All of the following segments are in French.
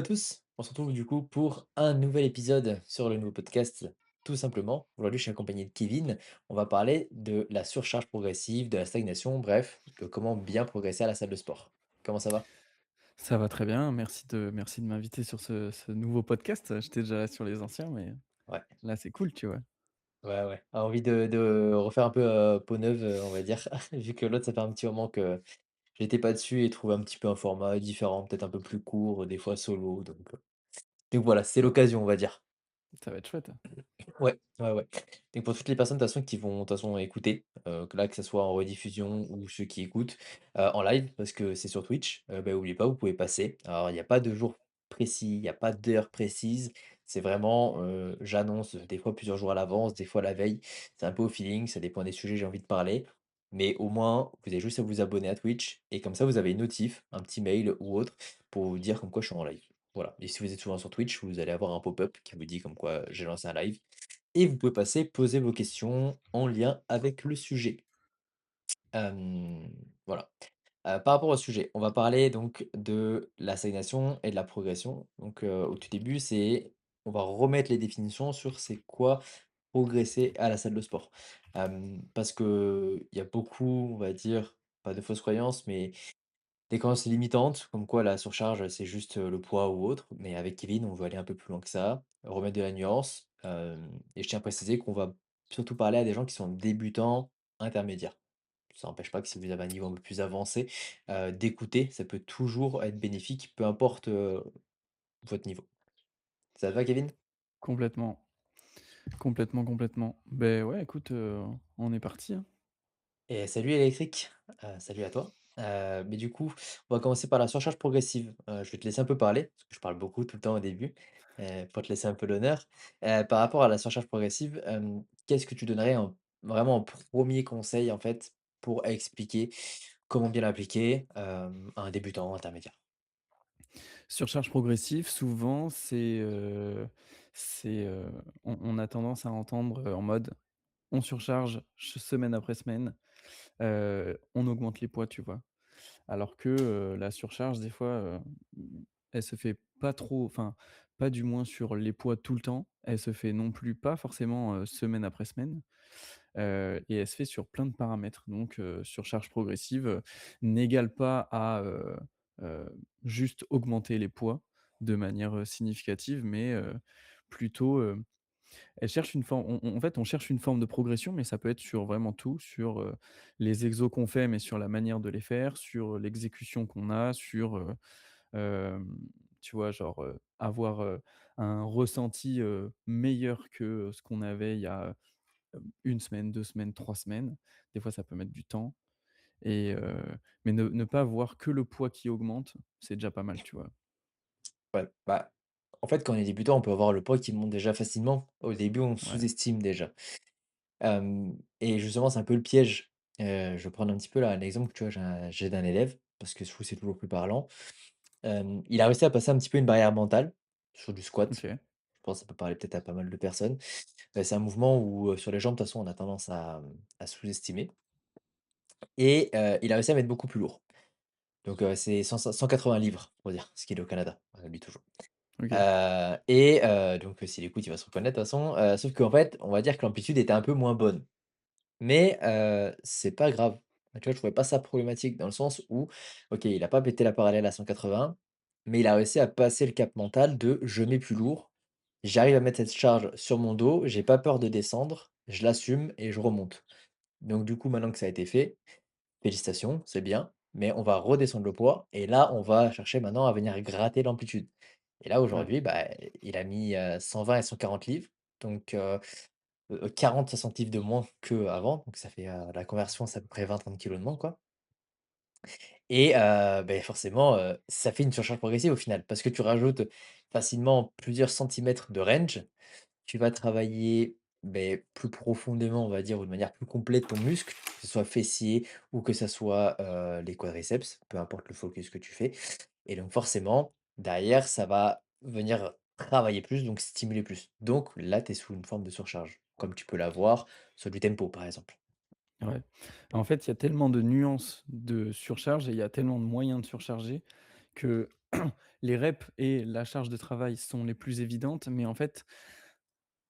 À tous, on se retrouve du coup pour un nouvel épisode sur le nouveau podcast, tout simplement. Aujourd'hui, je suis accompagné de Kevin. On va parler de la surcharge progressive, de la stagnation, bref, de comment bien progresser à la salle de sport. Comment ça va? Ça va très bien, merci de m'inviter sur ce nouveau podcast. J'étais déjà là sur les anciens, mais Ouais, là, c'est cool, tu vois? ouais. Envie de refaire un peu peau neuve, on va dire, vu que l'autre, ça fait un petit moment que j'étais pas dessus et trouver un petit peu un format différent, peut-être un peu plus court, des fois solo. Donc voilà, c'est l'occasion, on va dire. Ça va être chouette. Ouais. Donc pour toutes les personnes de toute façon qui vont de toute façon écouter, que là, que ça soit en rediffusion ou ceux qui écoutent, en live parce que c'est sur Twitch, bah, oubliez pas, vous pouvez passer. Alors il y a pas de jour précis, il y a pas d'heure précise. C'est vraiment, j'annonce des fois plusieurs jours à l'avance, des fois la veille. C'est un peu au feeling, ça dépend des sujets que j'ai envie de parler. Mais au moins, vous avez juste à vous abonner à Twitch et comme ça vous avez une notif, un petit mail ou autre pour vous dire comme quoi je suis en live. Voilà, et si vous êtes souvent sur Twitch, vous allez avoir un pop-up qui vous dit comme quoi j'ai lancé un live et vous pouvez passer, poser vos questions en lien avec le sujet. Voilà. Par rapport au sujet, on va parler donc de la stagnation et de la progression. Donc, au tout début, on va remettre les définitions sur c'est quoi progresser à la salle de sport. Parce qu'il y a beaucoup, on va dire, pas de fausses croyances, mais des croyances limitantes, comme quoi la surcharge, c'est juste, le poids ou autre, mais avec Kevin, on veut aller un peu plus loin que ça, remettre de la nuance, et je tiens à préciser qu'on va surtout parler à des gens qui sont débutants, intermédiaires. Ça n'empêche pas que si vous avez un niveau un peu plus avancé, d'écouter, ça peut toujours être bénéfique, peu importe, votre niveau. Ça te va Kevin? Complètement, complètement. Ben ouais, écoute, on est parti, hein. Et salut électrique, salut à toi. Mais du coup, on va commencer par la surcharge progressive. Je vais te laisser un peu parler, parce que je parle beaucoup tout le temps au début, pour te laisser un peu l'honneur. Par rapport à la surcharge progressive, qu'est-ce que tu donnerais vraiment en premier conseil, en fait, pour expliquer comment bien l'appliquer, à un débutant intermédiaire? Surcharge progressive, souvent, c'est, on a tendance à entendre, en mode: on surcharge semaine après semaine, on augmente les poids, tu vois? Alors que, la surcharge des fois, elle se fait pas trop, enfin, pas du moins sur les poids tout le temps. Elle se fait non plus pas forcément, semaine après semaine, et elle se fait sur plein de paramètres. Donc, surcharge progressive, n'égale pas à, juste augmenter les poids de manière, significative, mais, plutôt, elle cherche une forme, en fait, on cherche une forme de progression, mais ça peut être sur vraiment tout, sur, les exos qu'on fait, mais sur la manière de les faire, sur l'exécution qu'on a, sur, hem, tu vois, genre, avoir, un ressenti, meilleur que ce qu'on avait il y a, 1 semaine, 2 semaines, 3 semaines. Des fois, ça peut mettre du temps, et mais ne pas voir que le poids qui augmente, c'est déjà pas mal, tu vois? Ouais, bah, en fait, quand on est débutant, on peut avoir le poids qui monte déjà facilement. Au début, on Ouais, sous-estime déjà. Et justement, c'est un peu le piège. Je vais prendre un petit peu là, un exemple, tu vois, j'ai d'un élève, parce que je trouve que c'est toujours plus parlant. Il a réussi à passer un petit peu une barrière mentale sur du squat. OK, Je pense que ça peut parler peut-être à pas mal de personnes. C'est un mouvement où, sur les jambes, de toute façon, on a tendance à sous-estimer et il a réussi à mettre beaucoup plus lourd. Donc c'est 180 livres, on va dire, ce qu'il est au Canada, lui toujours. OK. Donc s'il écoute, il va se reconnaître de toute façon, sauf qu'en fait, on va dire que l'amplitude était un peu moins bonne. Mais c'est pas grave. Tu vois, je trouvais pas ça problématique dans le sens où, OK, il a pas pété la parallèle à 180, mais il a réussi à passer le cap mental de: «Je mets plus lourd, j'arrive à mettre cette charge sur mon dos, j'ai pas peur de descendre, je l'assume et je remonte». Donc du coup, maintenant que ça a été fait, félicitations, c'est bien, mais on va redescendre le poids et là, on va chercher maintenant à venir gratter l'amplitude. Et là, Ouais. aujourd'hui, bah, il a mis, 120 et 140 livres, donc 40-60 livres de moins qu'avant, donc ça fait, la conversion, c'est à peu près 20-30 kilogrammes de moins, quoi. Et forcément, ça fait une surcharge progressive au final, parce que tu rajoutes facilement plusieurs centimètres de range. Tu vas travailler, plus profondément, on va dire, ou de manière plus complète ton muscle, que ce soit fessier ou que ça soit, les quadriceps, peu importe le focus que tu fais. Et donc forcément, derrière, ça va venir travailler plus, donc stimuler plus. Donc là, tu es sous une forme de surcharge, comme tu peux l'avoir sur du tempo, par exemple. Ouais. En fait, il y a tellement de nuances de surcharge et il y a tellement de moyens de surcharger que les reps et la charge de travail sont les plus évidentes, mais en fait,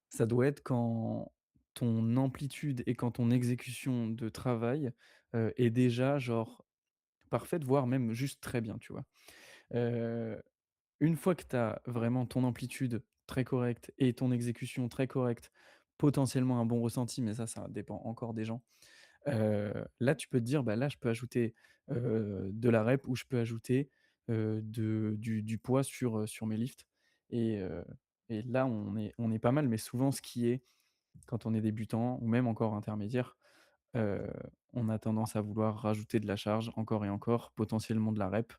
ça doit être quand ton amplitude et quand ton exécution de travail, est déjà genre parfaite, voire même juste très bien, tu vois? Heu, une fois que tu as vraiment ton amplitude très correcte et ton exécution très correcte, potentiellement un bon ressenti, mais ça dépend encore des gens. Là, tu peux te dire: «Bah, là, je peux ajouter, de la rep ou je peux ajouter, du poids sur mes lifts» et heu et là, on est pas mal, mais souvent, ce qui est quand on est débutant ou même encore intermédiaire, heu, on a tendance à vouloir rajouter de la charge encore et encore, potentiellement de la rep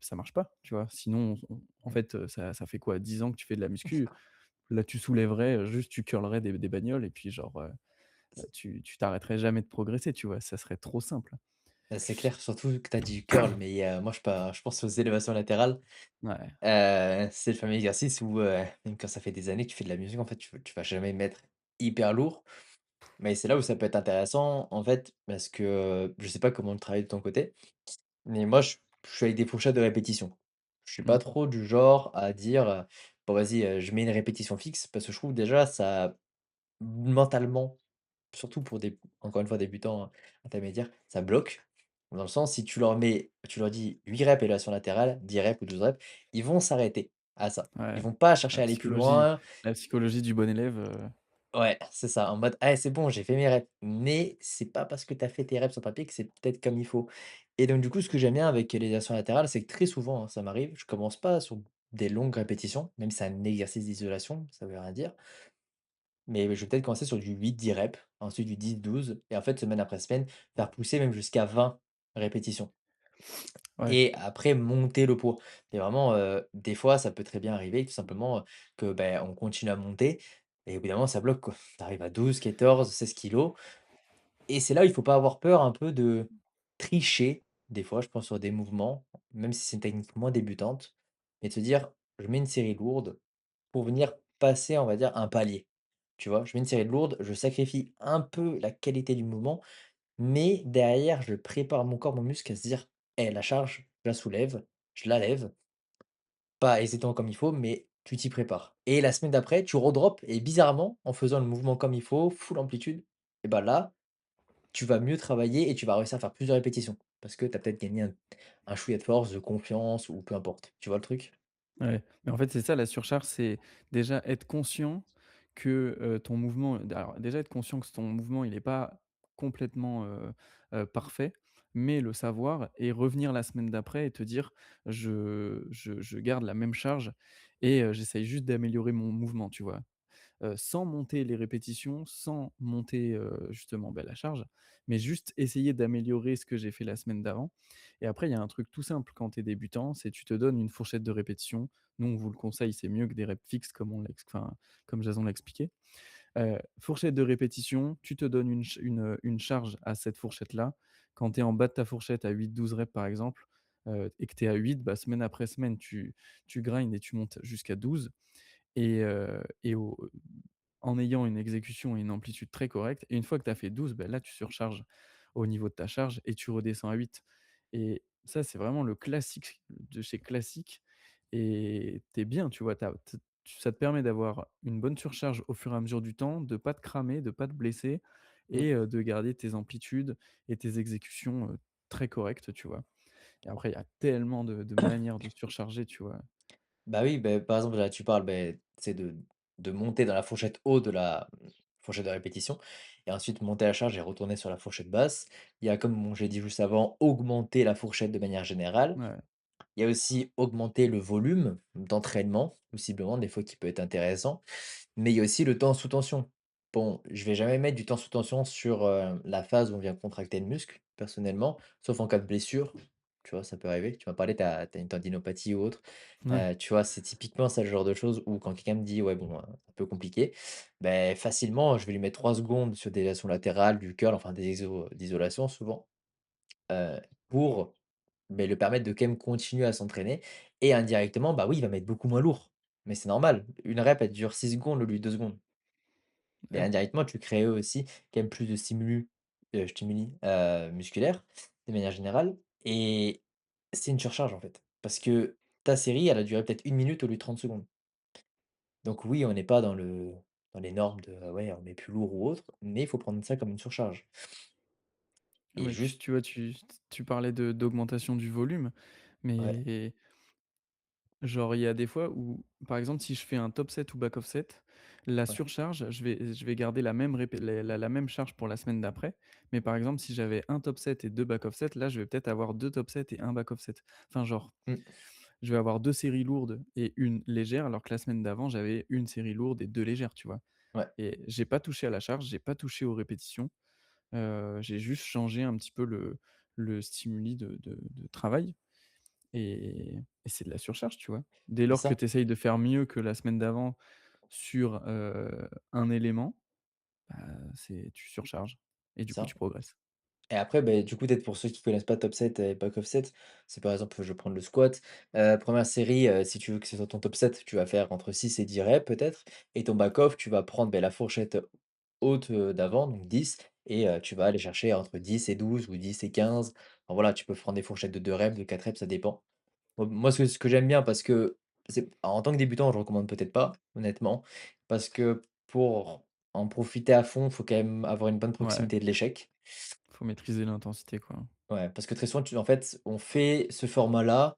ça marche pas, tu vois? Sinon, on en Mmh. fait, ça fait quoi? 10 ans que tu fais de la muscu. Là, tu soulèverais, juste tu curlerais des bagnoles et puis genre, tu t'arrêterais jamais de progresser, tu vois? Ça serait trop simple. Bah, c'est clair, surtout que tu as dit curl, mais moi je pense aux élévations latérales. Ouais, C'est le fameux exercice où, même quand ça fait des années que tu fais de la musique, en fait, tu vas jamais mettre hyper lourd. Mais c'est là où ça peut être intéressant, en fait, parce que, je sais pas comment le travail de ton côté, mais moi je suis avec des fourchettes de répétition. Je suis pas mmh, trop du genre à dire, «Bon vas-y, je mets une répétition fixe», parce que je trouve déjà ça mentalement, surtout pour des encore une fois débutants, intermédiaires, ça bloque. Dans le sens, si tu leur dis 8 reps élévation latérale, 10 reps ou 12 reps, ils vont s'arrêter à ça. Ils ouais. vont pas La chercher à aller plus psychologie loin. la psychologie du bon élève, Ouais, c'est ça, en mode: «Ah, c'est bon, j'ai fait mes reps». Mais c'est pas parce que tu as fait tes reps sur papier que c'est peut-être comme il faut. Et donc du coup, ce que j'aime bien avec l'élévation latérale, c'est que très souvent, ça m'arrive, je commence pas sur des longues répétitions, même si c'est un exercice d'isolation, ça veut rien dire. Mais je vais peut-être commencer sur du 8-10 reps, ensuite du 10-12 et en fait, semaine après semaine, faire pousser même jusqu'à 20 répétitions ouais, et après monter le poids. Et vraiment, des fois, ça peut très bien arriver tout simplement, que, ben, on continue à monter et au bout d'un moment, ça bloque, quoi. Tu arrives à 12-14-16 kilogrammes et c'est là où il faut pas avoir peur un peu de tricher, des fois, je pense sur des mouvements, même si c'est une technique moins débutante, mais de se dire: «Je mets une série lourde pour venir passer, on va dire, un palier». Tu vois? Je mets une série lourde, je sacrifie un peu la qualité du mouvement, mais derrière, je prépare mon corps, mon muscle à se dire: «Eh, la charge, je la soulève, je la lève, pas exactement comme il faut, mais tu t'y prépares» et la semaine d'après, tu redrops et bizarrement, en faisant le mouvement comme il faut, full amplitude et bah, là, tu vas mieux travailler et tu vas réussir à faire plus de répétitions parce que tu as peut-être gagné un chouïa de force, de confiance ou peu importe. Tu vois le truc? ouais. Mais en fait, c'est ça la surcharge, c'est déjà être conscient que, ton mouvement alors déjà être conscient que ton mouvement, il est pas complètement, parfait, mais le savoir et revenir la semaine d'après et te dire: «Je garde la même charge et j'essaye juste d'améliorer mon mouvement», tu vois? Sans monter les répétitions, sans monter, justement, bah, la charge, mais juste essayer d'améliorer ce que j'ai fait la semaine d'avant et après il y a un truc tout simple quand tu es débutant, c'est tu te donnes une fourchette de répétitions. Nous, on vous le conseille, c'est mieux que des reps fixes comme Jason l'a expliqué. Fourchette de répétition, tu te donnes une charge à cette fourchette-là. Quand tu es en bas de ta fourchette à 8-12 reps par exemple, et que tu es à 8, bah, semaine après semaine, tu grindes et tu montes jusqu'à 12 et en ayant une exécution et une amplitude très correcte et une fois que tu as fait 12, bah, là, tu surcharges au niveau de ta charge et tu redescends à 8 et ça, c'est vraiment le classique de chez classique et tu es bien, tu vois? Ça te permet d'avoir une bonne surcharge au fur et à mesure du temps, de pas te cramer, de pas te blesser Mmh. et de garder tes amplitudes et tes exécutions, très correctes, tu vois? Et après, il y a tellement de manières de surcharger, tu vois? Bah oui, beh, par exemple, là, tu parles, beh, c'est de monter dans la fourchette haute de la, fourchette de répétition et ensuite monter la charge et retourner sur la fourchette basse. Il y a, comme j'ai dit juste avant, augmenter la fourchette de manière générale. Ouais, Il y a aussi augmenter le volume d'entraînement, possiblement, des fois qui peut être intéressant. Mais il y a aussi le temps sous tension. Bon, je vais jamais mettre du temps sous tension sur, la phase où on vient contracter le muscle, personnellement, sauf en cas de blessure. Tu vois, ça peut arriver. Tu m'as parlé, tu as une tendinopathie ou autre. ouais, Tu vois, c'est typiquement ça le genre de choses où quand quelqu'un me dit: «Ouais, bon, un peu compliqué», ben facilement, je vais lui mettre 3 secondes sur des élévations latérales, du curl, enfin des exos d'isolation souvent, heu, pour, beh, le permettre de quand même continuer à s'entraîner et indirectement, bah, oui, il va mettre beaucoup moins lourd. Mais c'est normal, une rep, elle dure 6 secondes au lieu de 2 secondes. Et ouais. indirectement, tu crées aussi quand même plus de stimuli, musculaires, de manière générale et c'est une surcharge, en fait. Parce que ta série, elle a duré peut-être 1 minute au lieu de 30 secondes. Donc oui, on n'est pas dans les normes de, ouais, on met plus lourd ou autre, mais il faut prendre ça comme une surcharge et Ouais, juste tu vois, tu parlais de d'augmentation du volume, ouais, mais genre, il y a des fois où, par exemple, si je fais un top set ou back off set, la ouais, surcharge, je vais garder la même la même charge pour la semaine d'après. Mais par exemple, si j'avais un top set et 2 back off set, là, je vais peut-être avoir 2 top sets et un back off set. Enfin, genre, mmh, je vais avoir 2 séries lourdes et une légère, alors que la semaine d'avant, j'avais une série lourde et 2 légères, tu vois? ouais, Et j'ai pas touché à la charge, j'ai pas touché aux répétitions, j'ai juste changé un petit peu le stimuli de travail. Et c'est de la surcharge, tu vois? Dès c'est lors que ça, tu essayes de faire mieux que la semaine d'avant sur, un élément, bah, c'est tu surcharges et du c'est coup ça. tu progresses. Et après, beh, du coup, peut-être pour ceux qui connaissent pas top 7 et back off set, c'est par exemple, je vais prendre le squat, 1re série, si tu veux que ce soit ton top 7, tu vas faire entre 6 et 10 reps peut-être et ton back off, tu vas prendre, beh, la fourchette haute, d'avant, donc 10 et tu vas aller chercher entre 10 et 12 ou 10 et 15. Enfin voilà, tu peux prendre des fourchettes de 2 reps, de 4 reps, ça dépend. Moi, ce que j'aime bien parce que c'est en tant que débutant, je recommande peut-être pas, honnêtement, parce que pour en profiter à fond, il faut quand même avoir une bonne Ouais, proximité de l'échec. faut maîtriser l'intensité, quoi. Ouais, parce que très souvent, en fait, on fait ce format-là,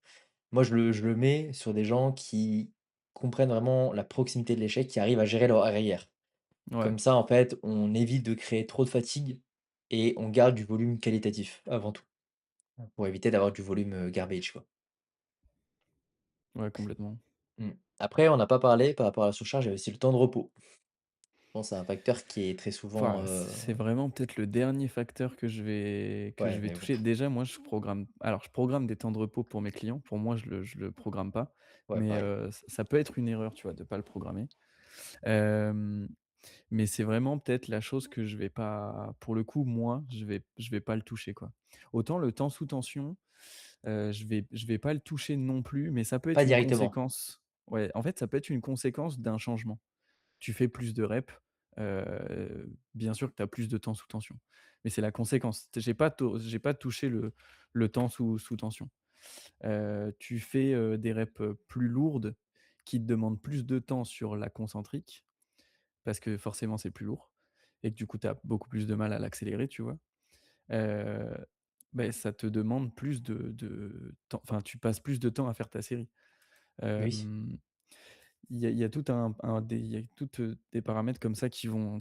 moi je le mets sur des gens qui comprennent vraiment la proximité de l'échec, qui arrivent à gérer leur arrière. Ouais, Comme ça, en fait, on évite de créer trop de fatigue et on garde du volume qualitatif avant tout, pour éviter d'avoir du volume, garbage, quoi. ouais, complètement. Mmh. Après, on n'a pas parlé par rapport à la surcharge, il y a aussi le temps de repos. Je pense que c'est un facteur qui est très Enfin, souvent, c'est vraiment peut-être le dernier facteur que je ouais, vais mais bon, toucher. Déjà, moi, je programme des temps de repos pour mes clients. Pour moi, je le programme pas, ouais, mais pareil. ça peut être une erreur, tu vois, de pas le programmer. Hem Mais c'est vraiment peut-être la chose que je vais pas pour le coup, moi, je vais pas le toucher, quoi. Autant le temps sous tension, je vais pas le toucher non plus, mais ça peut Pas être une directement. conséquence. Ouais, en fait, ça peut être une conséquence d'un changement. Tu fais plus de reps, bien sûr que tu as plus de temps sous tension, mais c'est la conséquence. J'ai pas touché le temps sous tension. Tu fais, des reps, plus lourdes qui te demandent plus de temps sur la concentrique parce que forcément c'est plus lourd et que du coup tu as beaucoup plus de mal à l'accélérer, tu vois? Heu, Beh, ça te demande plus de temps, enfin tu passes plus de temps à faire ta série. Oui. Hem, il y a tout un des il y a toutes, des paramètres comme ça qui vont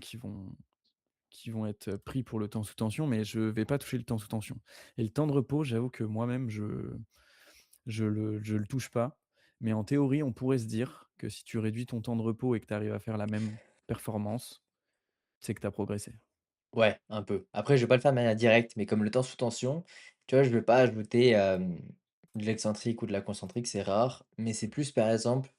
être pris pour le temps sous tension, mais je vais pas toucher le temps sous tension et le temps de repos, j'avoue que moi-même je le touche pas, mais en théorie, on pourrait se dire que si tu réduis ton temps de repos et que tu arrives à faire la même performance, c'est que tu as progressé. Ouais, un peu. Après, je vais pas le faire de manière directe, mais comme le temps sous tension, tu vois, je vais pas ajouter, de l'excentrique ou de la concentrique, c'est rare, mais c'est plus, par exemple,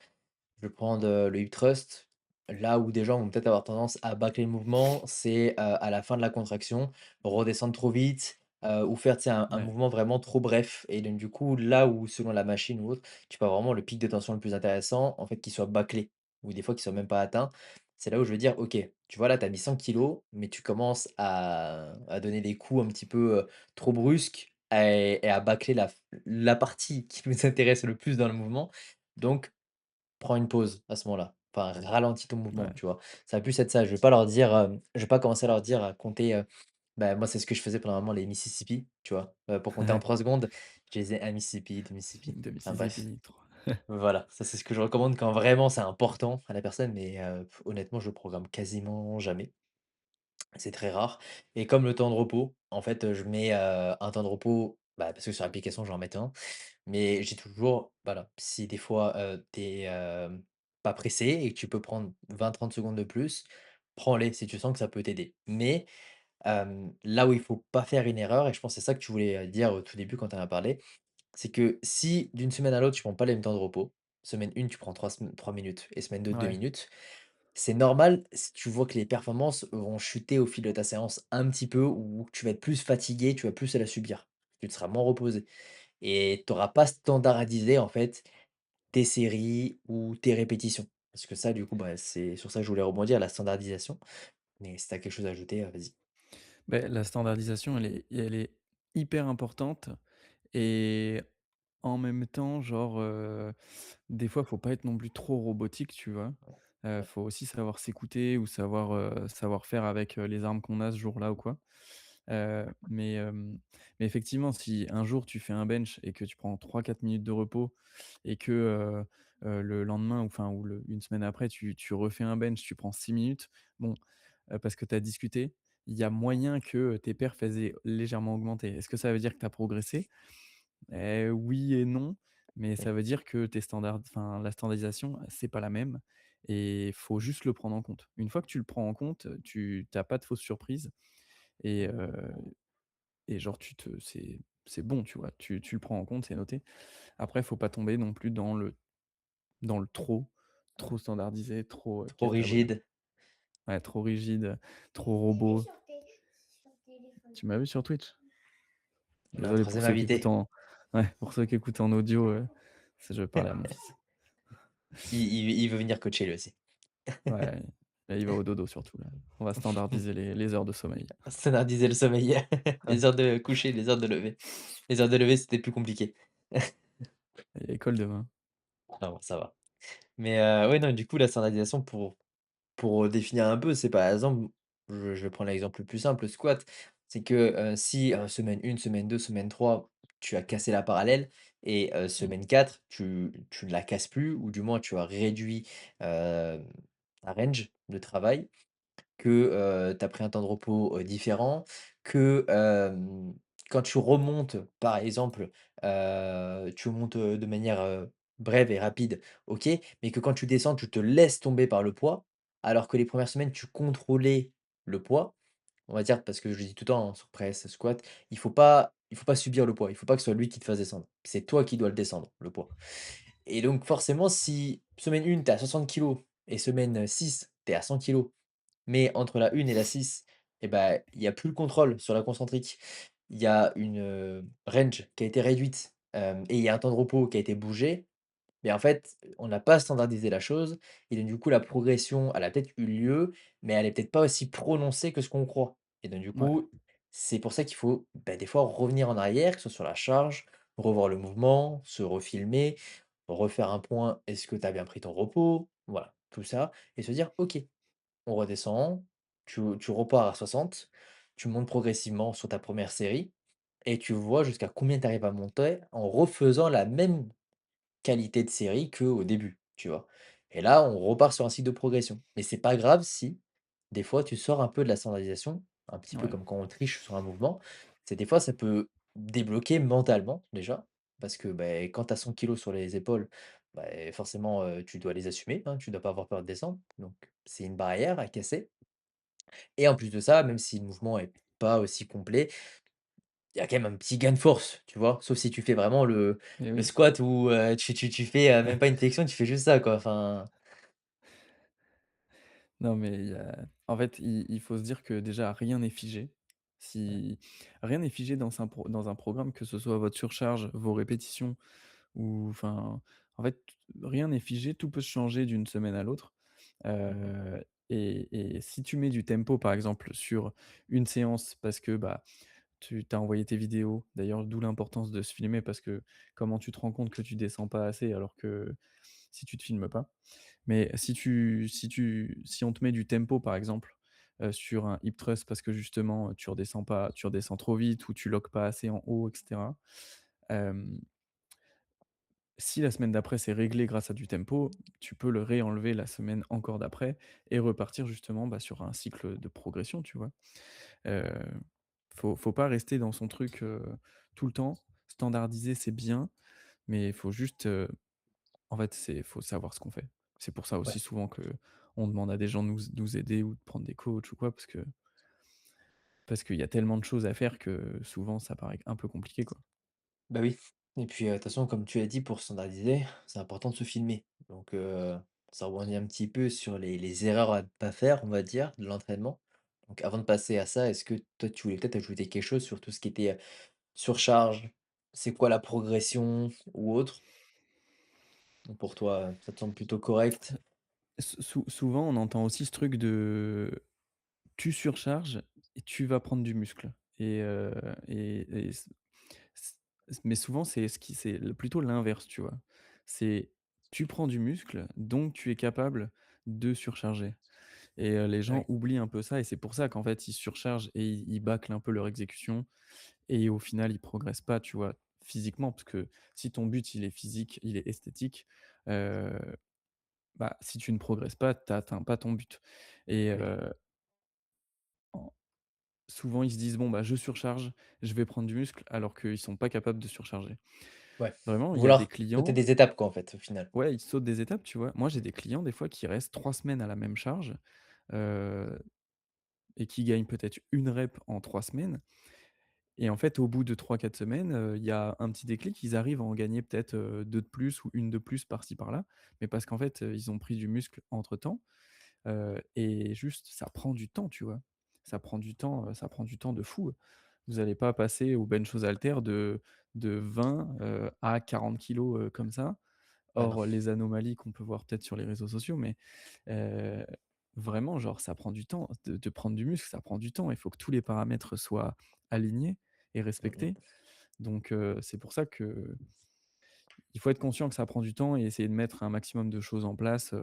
je vais prendre, le hip thrust. Là où des gens vont peut-être avoir tendance à bâcler le mouvement, c'est, à la fin de la contraction, redescendre trop vite, ou faire, tu sais, un Ouais, mouvement vraiment trop bref et donc du coup, là où selon la machine ou autre, tu peux avoir vraiment le pic de tension le plus intéressant, en fait, qui soit bâclé ou des fois qui soit même pas atteint. C'est là où je vais dire: «OK, tu vois, là, tu as mis 100 kilogrammes, mais tu commences à donner des coups un petit peu, trop brusques et à bâcler la partie qui nous intéresse le plus dans le mouvement, donc prends une pause à ce moment-là. Enfin, ralentis ton mouvement, ouais. tu vois? Ça va plus être ça. Je vais pas leur dire, je vais pas commencer à leur dire à compter, bah, moi, c'est ce que je faisais pendant un moment, les Mississippi, tu vois? Pour compter en 3 secondes, je disais 1 Mississippi, 2 Mississippi. De Enfin bref, Mississippi, trop. voilà, ça, c'est ce que je recommande quand vraiment c'est important à la personne, mais honnêtement, je programme quasiment jamais. C'est très rare et comme le temps de repos, en fait, je mets, un temps de repos, bah, parce que sur l'application, j'en mets un, mais j'ai toujours voilà, si des fois, tu es, pas pressé et que tu peux prendre 20-30 secondes de plus, prends-les si tu sens que ça peut t'aider. Mais, là où il faut pas faire une erreur et je pense que c'est ça que tu voulais, dire au tout début quand tu en as parlé, c'est que si d'une semaine à l'autre, tu prends pas les mêmes temps de repos, semaine 1 tu prends 3 minutes et semaine 2 2 Ouais, minutes, c'est normal si tu vois que les performances vont chuter au fil de ta séance un petit peu ou que tu vas être plus fatigué, tu vas plus la subir. Tu te seras moins reposé et tu auras pas standardisé, en fait, tes séries ou tes répétitions. Parce que ça, du coup, bah, c'est sur ça que je voulais rebondir, la standardisation. Mais si tu as quelque chose à ajouter, vas-y. beh, la standardisation, elle est hyper importante et En même temps, genre, des fois, faut pas être non plus trop robotique, tu vois? Ouais, Faut aussi savoir s'écouter ou savoir faire avec, les armes qu'on a ce jour-là ou quoi. Mais effectivement, si un jour tu fais un bench et que tu prends 3-4 minutes de repos et que, le lendemain ou enfin ou le une semaine après tu refais un bench, tu prends 6 minutes, bon, parce que tu as discuté, il y a moyen que tes perfs elles aient légèrement augmenté. Est-ce que ça veut dire que tu as progressé? Oui et non, mais ça oui. veut dire que tes standards enfin la standardisation, c'est pas la même et faut juste le prendre en compte. Une fois que tu le prends en compte, tu as pas de fausses surprises et heu et genre tu te c'est bon, tu vois? Tu le prends en compte, c'est noté. Après, faut pas tomber non plus dans le trop standardisé, trop, Trop cata, voilà. rigide. Ouais, trop rigide, trop robot. Tu m'as vu sur Twitch? On a un Désolé pour 3e ceux qui écoutent invité. en ouais, pour ceux qui écoutent en audio, c'est je parlais à mon fils. Il veut venir coacher lui aussi. Ouais, là, il va au dodo surtout là. On va standardiser les heures de sommeil. Standardiser le sommeil, Ouais, les heures de coucher, les heures de lever. Les heures de lever, c'était plus compliqué. il y a école demain. Ah bon, ça va. Mais ouais, non, du coup, la standardisation pour définir un peu, c'est par exemple, je vais prendre l'exemple le plus simple, le squat. C'est que, si, semaine 1, semaine 2, semaine 3, tu as cassé la parallèle et Mmh, semaine 4, tu ne la casses plus ou du moins tu as réduit, ta range de travail. Que, tu as pris un temps de repos, différent, que, quand tu remontes, par exemple, tu remontes, de manière, brève et rapide, OK, mais que quand tu descends, tu te laisses tomber par le poids, alors que les premières semaines, tu contrôlais le poids. On va dire parce que je le dis tout le temps, hein, sur press, squat, il faut pas subir le poids, il faut pas que ce soit lui qui te fasse descendre. C'est toi qui dois le descendre, le poids. Et donc forcément, si semaine 1, tu es à 60 kilogrammes et semaine 6, tu es à 100 kilogrammes mais entre la 1 et la 6, et ben il y a plus le contrôle sur la concentrique. Il y a une, range qui a été réduite, et il y a un temps de repos qui a été bougé. Mais en fait, on n'a pas standardisé la chose et donc du coup, la progression, elle a peut-être eu lieu, mais elle est peut-être pas aussi prononcée que ce qu'on croit. Et donc du ouais, coup, c'est pour ça qu'il faut, bah, des fois revenir en arrière, que ce soit sur la charge, revoir le mouvement, se refilmer, refaire un point: «Est-ce que tu as bien pris ton repos?» Voilà, tout ça et se dire: «OK, on redescend, tu repars à 60, tu montes progressivement sur ta première série et tu vois jusqu'à combien tu arrives à monter en refaisant la même qualité de série qu'au début, tu vois? Et là, on repart sur un cycle de progression. Mais c'est pas grave si, des fois, tu sors un peu de la standardisation, un petit peu ouais. comme quand on triche sur un mouvement. C'est des fois, ça peut débloquer mentalement, déjà, parce que, beh, quand tu as 100 kilogrammes sur les épaules, beh, forcément, tu dois les assumer, hein, tu dois pas avoir peur de descendre. Donc c'est une barrière à casser et en plus de ça, même si le mouvement est pas aussi complet, il y a quand même un petit gain de force, tu vois? Sauf si tu fais vraiment Et le oui. squat où, tu fais, même pas une flexion, tu fais juste ça, quoi, enfin Non, mais il y a en fait, il faut se dire que déjà rien n'est figé. ouais, Si rien n'est figé dans un programme, que ce soit votre surcharge, vos répétitions ou enfin, en fait, rien n'est figé, tout peut se changer d'une semaine à l'autre. mmh Heu et si tu mets du tempo, par exemple, sur une séance parce que, bah, tu as envoyé tes vidéos, d'ailleurs, d'où l'importance de se filmer parce que comment tu te rends compte que tu descends pas assez alors que si tu te filmes pas? Mais si on te met du tempo, par exemple, sur un hip thrust parce que justement, tu redescends trop vite ou tu loques pas assez en haut et cetera. Hem, Si la semaine d'après, c'est réglé grâce à du tempo, tu peux le réenlever la semaine encore d'après et repartir justement, bah, sur un cycle de progression, tu vois? Heu, faut pas rester dans son truc, tout le temps. Standardiser, c'est bien, mais il faut juste, en fait, faut savoir ce qu'on fait. C'est pour ça ouais. aussi souvent que on demande à des gens de nous aider ou de prendre des coachs ou quoi, parce qu'il y a tellement de choses à faire que souvent ça paraît un peu compliqué, quoi. Bah, oui et puis, de toute façon, comme tu as dit, pour standardiser, c'est important de se filmer. Donc, ça rebondit un petit peu sur les erreurs à ne pas faire, on va dire, de l'entraînement. Donc avant de passer à ça, est-ce que toi, tu voulais peut-être ajouter quelque chose sur tout ce qui était, surcharge? C'est quoi la progression ou autre? Donc pour toi, ça te semble plutôt correct? Souvent on entend aussi ce truc de: «Tu surcharges et tu vas prendre du muscle» et mais souvent c'est plutôt l'inverse, tu vois? C'est tu prends du muscle, donc tu es capable de surcharger et les gens Ouais, oublient un peu ça et c'est pour ça qu'en fait ils surchargent et ils bâclent un peu leur exécution et au final ils progressent pas, tu vois? Physiquement, parce que si ton but il est physique, il est esthétique, heu, bah, si tu ne progresses pas, tu atteins pas ton but et oui. en souvent ils se disent: «Bon, bah, je surcharge, je vais prendre du muscle», alors qu'ils sont pas capables de surcharger. Ouais. Vraiment, il y a des Vouloir sauter clients. des étapes quoi, en fait, au final. Ouais, ils sautent des étapes, tu vois? Moi, j'ai des clients, des fois, qui restent 3 semaines à la même charge, heu et qui gagnent peut-être une rep en 3 semaines et en fait, au bout de 3 4 semaines, il y a un petit déclic. Ils arrivent à en gagner peut-être, 2 de plus ou une de plus par-ci par-là, mais parce qu'en fait, ils ont pris du muscle entre-temps, et juste ça prend du temps, tu vois? Ça prend du temps de fou. Vous allez pas passer au bench aux haltères de 20, à 40 kilogrammes, comme ça. Ah non. Hors les anomalies qu'on peut voir peut-être sur les réseaux sociaux, mais heu, vraiment, genre, ça prend du temps. De prendre du muscle, ça prend du temps. Il faut que tous les paramètres soient alignés et Mmh respectés. mh. Donc c'est pour ça qu'il faut être conscient que ça prend du temps et essayer de mettre un maximum de choses en place,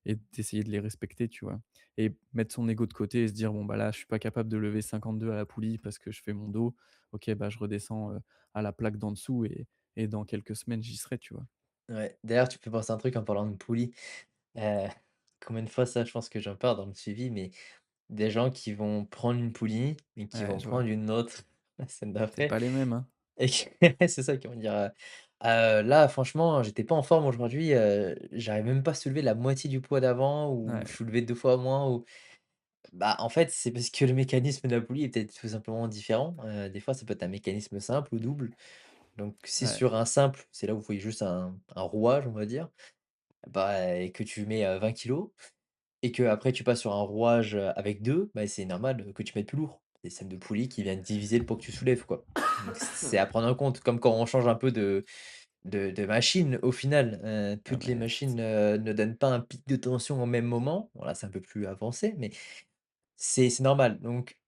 et d'essayer de les respecter, tu vois? Et mettre son ego de côté et se dire: «Bon, bah, là, je suis pas capable de lever 52 à la poulie parce que je fais mon dos. OK, bah, je redescends, à la plaque d'en dessous et dans quelques semaines, j'y serai», tu vois? Ouais. D'ailleurs, tu peux penser à un truc en parlant de poulie. Heu, Combien de fois ça, je pense que j'en parle dans le suivi, mais des gens qui vont prendre une poulie et qui Ouais, vont je vois. prendre une autre la semaine C'est d'après pas les mêmes, hein? et que c'est ça, qui vont dire, «Là franchement j'étais pas en forme aujourd'hui, j'arrive même pas à soulever la moitié du poids d'avant» ou «Je Ouais, soulevais 2 fois moins» ou bah, en fait, c'est parce que le mécanisme de la poulie est peut-être tout simplement différent. Des fois, ça peut être un mécanisme simple ou double. Donc si ouais, sur un simple, c'est là où vous voyez juste un rouage, on va dire, bah et que tu mets, 20 kilogrammes et que après tu passes sur un rouage, avec 2, bah, c'est normal, que tu mettes plus lourd. Des systèmes de poulie qui viennent diviser le poids que tu soulèves, quoi. Donc c'est à prendre en compte, comme quand on change un peu de machine au final, ah toutes les mais machines, ne donnent pas un pic de tension au même moment. Bon là, c'est un peu plus avancé, mais c'est normal. Donc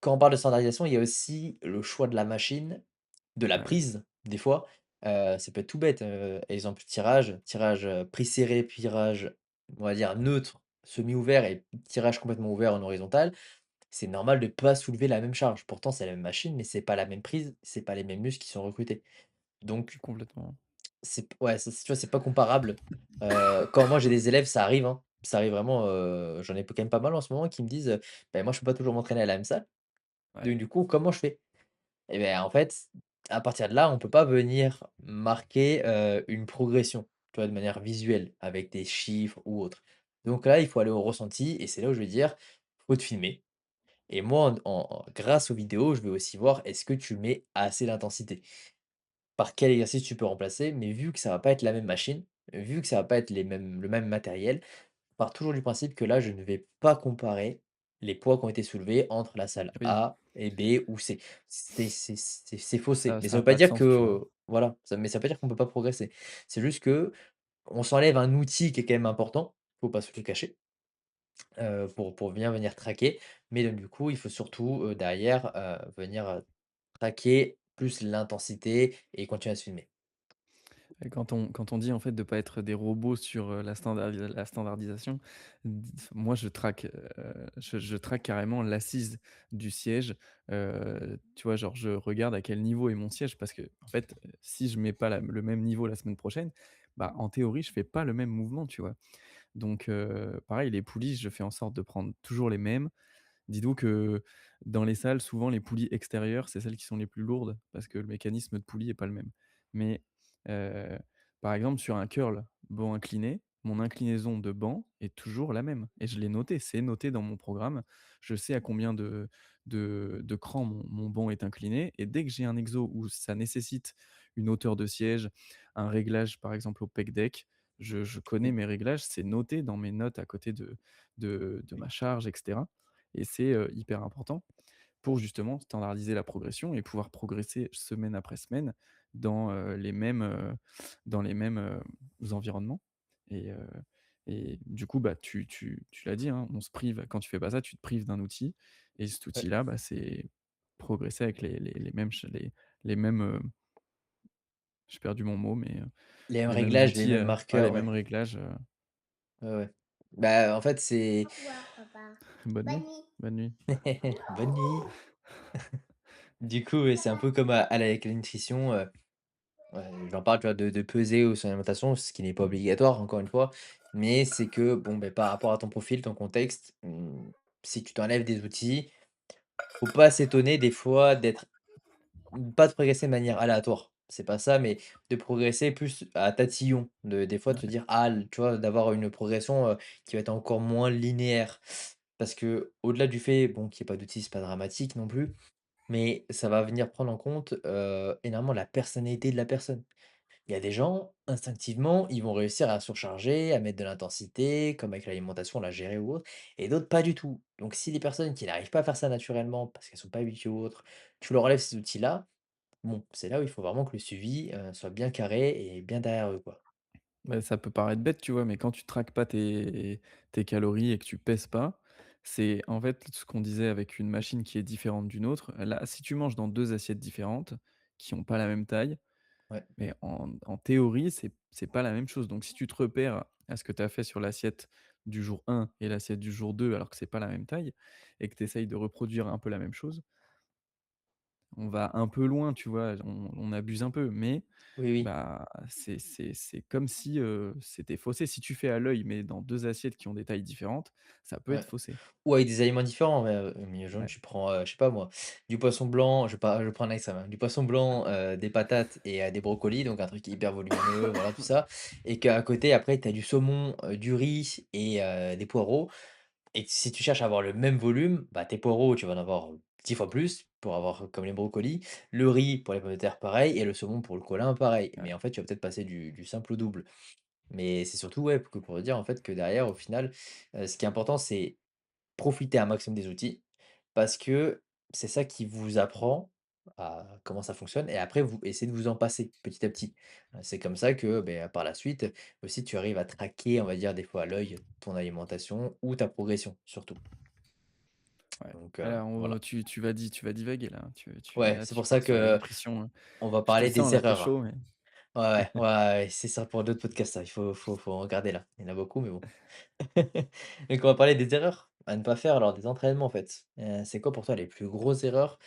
quand on parle de standardisation, il y a aussi le choix de la machine, de la ouais, prise, des fois. Ça peut être tout bête, exemple tirage, prise serrée, tirage, on va dire neutre, semi-ouvert et tirage complètement ouvert en horizontal. C'est normal de pas soulever la même charge. Pourtant, c'est la même machine, mais c'est pas la même prise, c'est pas les mêmes muscles qui sont recrutés. Donc complètement. c'est p ouais, ça, tu vois, c'est pas comparable. Quand moi j'ai des élèves, ça arrive, hein, ça arrive vraiment, j'en ai quand même pas mal en ce moment qui me disent, «Beh, moi je peux pas toujours m'entraîner à la même salle, Ouais, donc du coup, comment je fais?» Et beh, en fait, à partir de là, on peut pas venir marquer, une progression, tu vois? De manière visuelle, avec des chiffres ou autre. Donc là, il faut aller au ressenti et c'est là où je vais dire: «Faut te filmer» et moi, grâce aux vidéos, je vais aussi voir est-ce que tu mets assez d'intensité? Par quel exercice tu peux remplacer? Mais vu que ça va pas être la même machine, vu que ça va pas être le même matériel, je pars toujours du principe que là, je ne vais pas comparer les poids qui ont été soulevés entre la salle oui, A et B ou C. C'est faussé. Mais ça ça a veut pas pas de dire sens, tu vois? que voilà, mais ça veut pas dire qu'on peut pas progresser. C'est juste que on s'enlève un outil qui est quand même important, faut pas se le cacher, pour bien venir traquer. Mais donc du coup, il faut surtout, derrière, venir, traquer plus l'intensité et continuer à se filmer. Et quand on dit, en fait, de pas être des robots sur, la standardisation, moi je traque, je traque carrément l'assise du siège, tu vois? Genre, je regarde à quel niveau est mon siège parce que en fait, si je mets pas le même niveau la semaine prochaine, bah, en théorie, je fais pas le même mouvement, tu vois? Donc pareil, les poulies, je fais en sorte de prendre toujours les mêmes. Dis-vous que dans les salles, souvent les poulies extérieures, c'est celles qui sont les plus lourdes parce que le mécanisme de poulie est pas le même. Mais, heu, par exemple sur un curl banc incliné, mon inclinaison de banc est toujours la même et je l'ai noté, c'est noté dans mon programme. Je sais à combien de crans mon banc est incliné et dès que j'ai un exo où ça nécessite une hauteur de siège, un réglage par exemple au pec deck, je connais Oui, mes réglages, c'est noté dans mes notes à côté de ma charge et cetera et c'est, hyper important pour justement standardiser la progression et pouvoir progresser semaine après semaine dans, dans les mêmes, environnements et heu et du coup, bah, tu l'as dit, hein, on se prive quand tu fais pas ça, tu te prives d'un outil et cet ouais, outil-là, bah, c'est progresser avec les mêmes J'ai perdu mon mot, mais Les mêmes les mêmes réglages, les outils, mêmes ouais, les marqueurs, mêmes ouais. réglages, Ouais, ouais. Bah, en fait, c'est Au revoir, papa. bonne nuit, Bonne nuit. bonne nuit. bonne nuit. Du coup, ouais, c'est un peu comme avec la nutrition, ouais, j'en parle, tu vois, de peser ou son alimentation, ce qui n'est pas obligatoire, encore une fois, mais c'est que, bon, beh, par rapport à ton profil, ton contexte, si tu t'enlèves des outils, faut pas s'étonner des fois d'être pas de progresser de manière aléatoire. C'est pas ça, mais de progresser plus à tatillon, des fois de se Ouais. dire: «Ah», tu vois, d'avoir une progression, qui va être encore moins linéaire. Parce que au delà du fait, bon, qu'il y ait pas d'outils, c'est pas dramatique non plus, mais ça va venir prendre en compte, énormément la personnalité de la personne. Il y a des gens, instinctivement, ils vont réussir à surcharger, à mettre de l'intensité, comme avec l'alimentation, la gérer ou autre, et d'autres pas du tout. Donc si les personnes qui n'arrivent pas à faire ça naturellement, parce qu'elles sont pas habituées ou autre, tu leur enlèves ces outils-là, bon, c'est là où il faut vraiment que le suivi, soit bien carré et bien derrière eux, quoi. Bah, ça peut paraître bête, tu vois? Mais quand tu traques pas tes calories et que tu pèses pas, c'est en fait ce qu'on disait avec une machine qui est différente d'une autre. Là, si tu manges dans 2 assiettes différentes, qui ont pas la même taille, Ouais, mais en théorie, c'est pas la même chose. Donc si tu te repères à ce que tu as fait sur l'assiette du jour 1 et l'assiette du jour 2, alors que c'est pas la même taille et que tu essayes de reproduire un peu la même chose, on va un peu loin, tu vois? On abuse un peu, mais oui, oui, bah, c'est comme si, c'était faussé. Si tu fais à l'œil, mais dans 2 assiettes qui ont des tailles différentes, ça peut être ouais. faussé. Ou avec des aliments différents, mais jaune, Ouais, tu prends, je sais pas moi, du poisson blanc, je prends un extrême, hein, du poisson blanc, des patates et des brocolis, donc un truc hyper volumineux, voilà tout ça, et qu'à côté après tu as du saumon, du riz et des poireaux, et si tu cherches à avoir le même volume, bah, tes poireaux, tu vas en avoir 10 fois plus pour avoir comme les brocolis, le riz pour les pommes de terre pareil et le saumon pour le colin pareil, ouais. mais en fait, tu vas peut-être passer du simple au double. Mais c'est surtout, ouais, que pour dire en fait que derrière au final, ce qui est important c'est profiter un maximum des outils, parce que c'est ça qui vous apprend à comment ça fonctionne et après vous essayez de vous en passer petit à petit. C'est comme ça que, beh, par la suite, aussi tu arrives à traquer, on va dire des fois à l'œil, ton alimentation ou ta progression surtout. Ouais. Donc Alors voilà. tu vas divaguer là, hein. Ouais, Là, c'est tu pour ça pars sur la que nutrition, hein. on va Je te parler sens des là, tu es erreurs. chaud, mais Ouais, ouais, ouais, ouais, c'est ça pour d'autres podcasts ça, il faut en regarder là. Il y en a beaucoup mais bon. Donc on va parler des erreurs à ne pas faire lors des entraînements en fait. C'est quoi pour toi les plus grosses erreurs?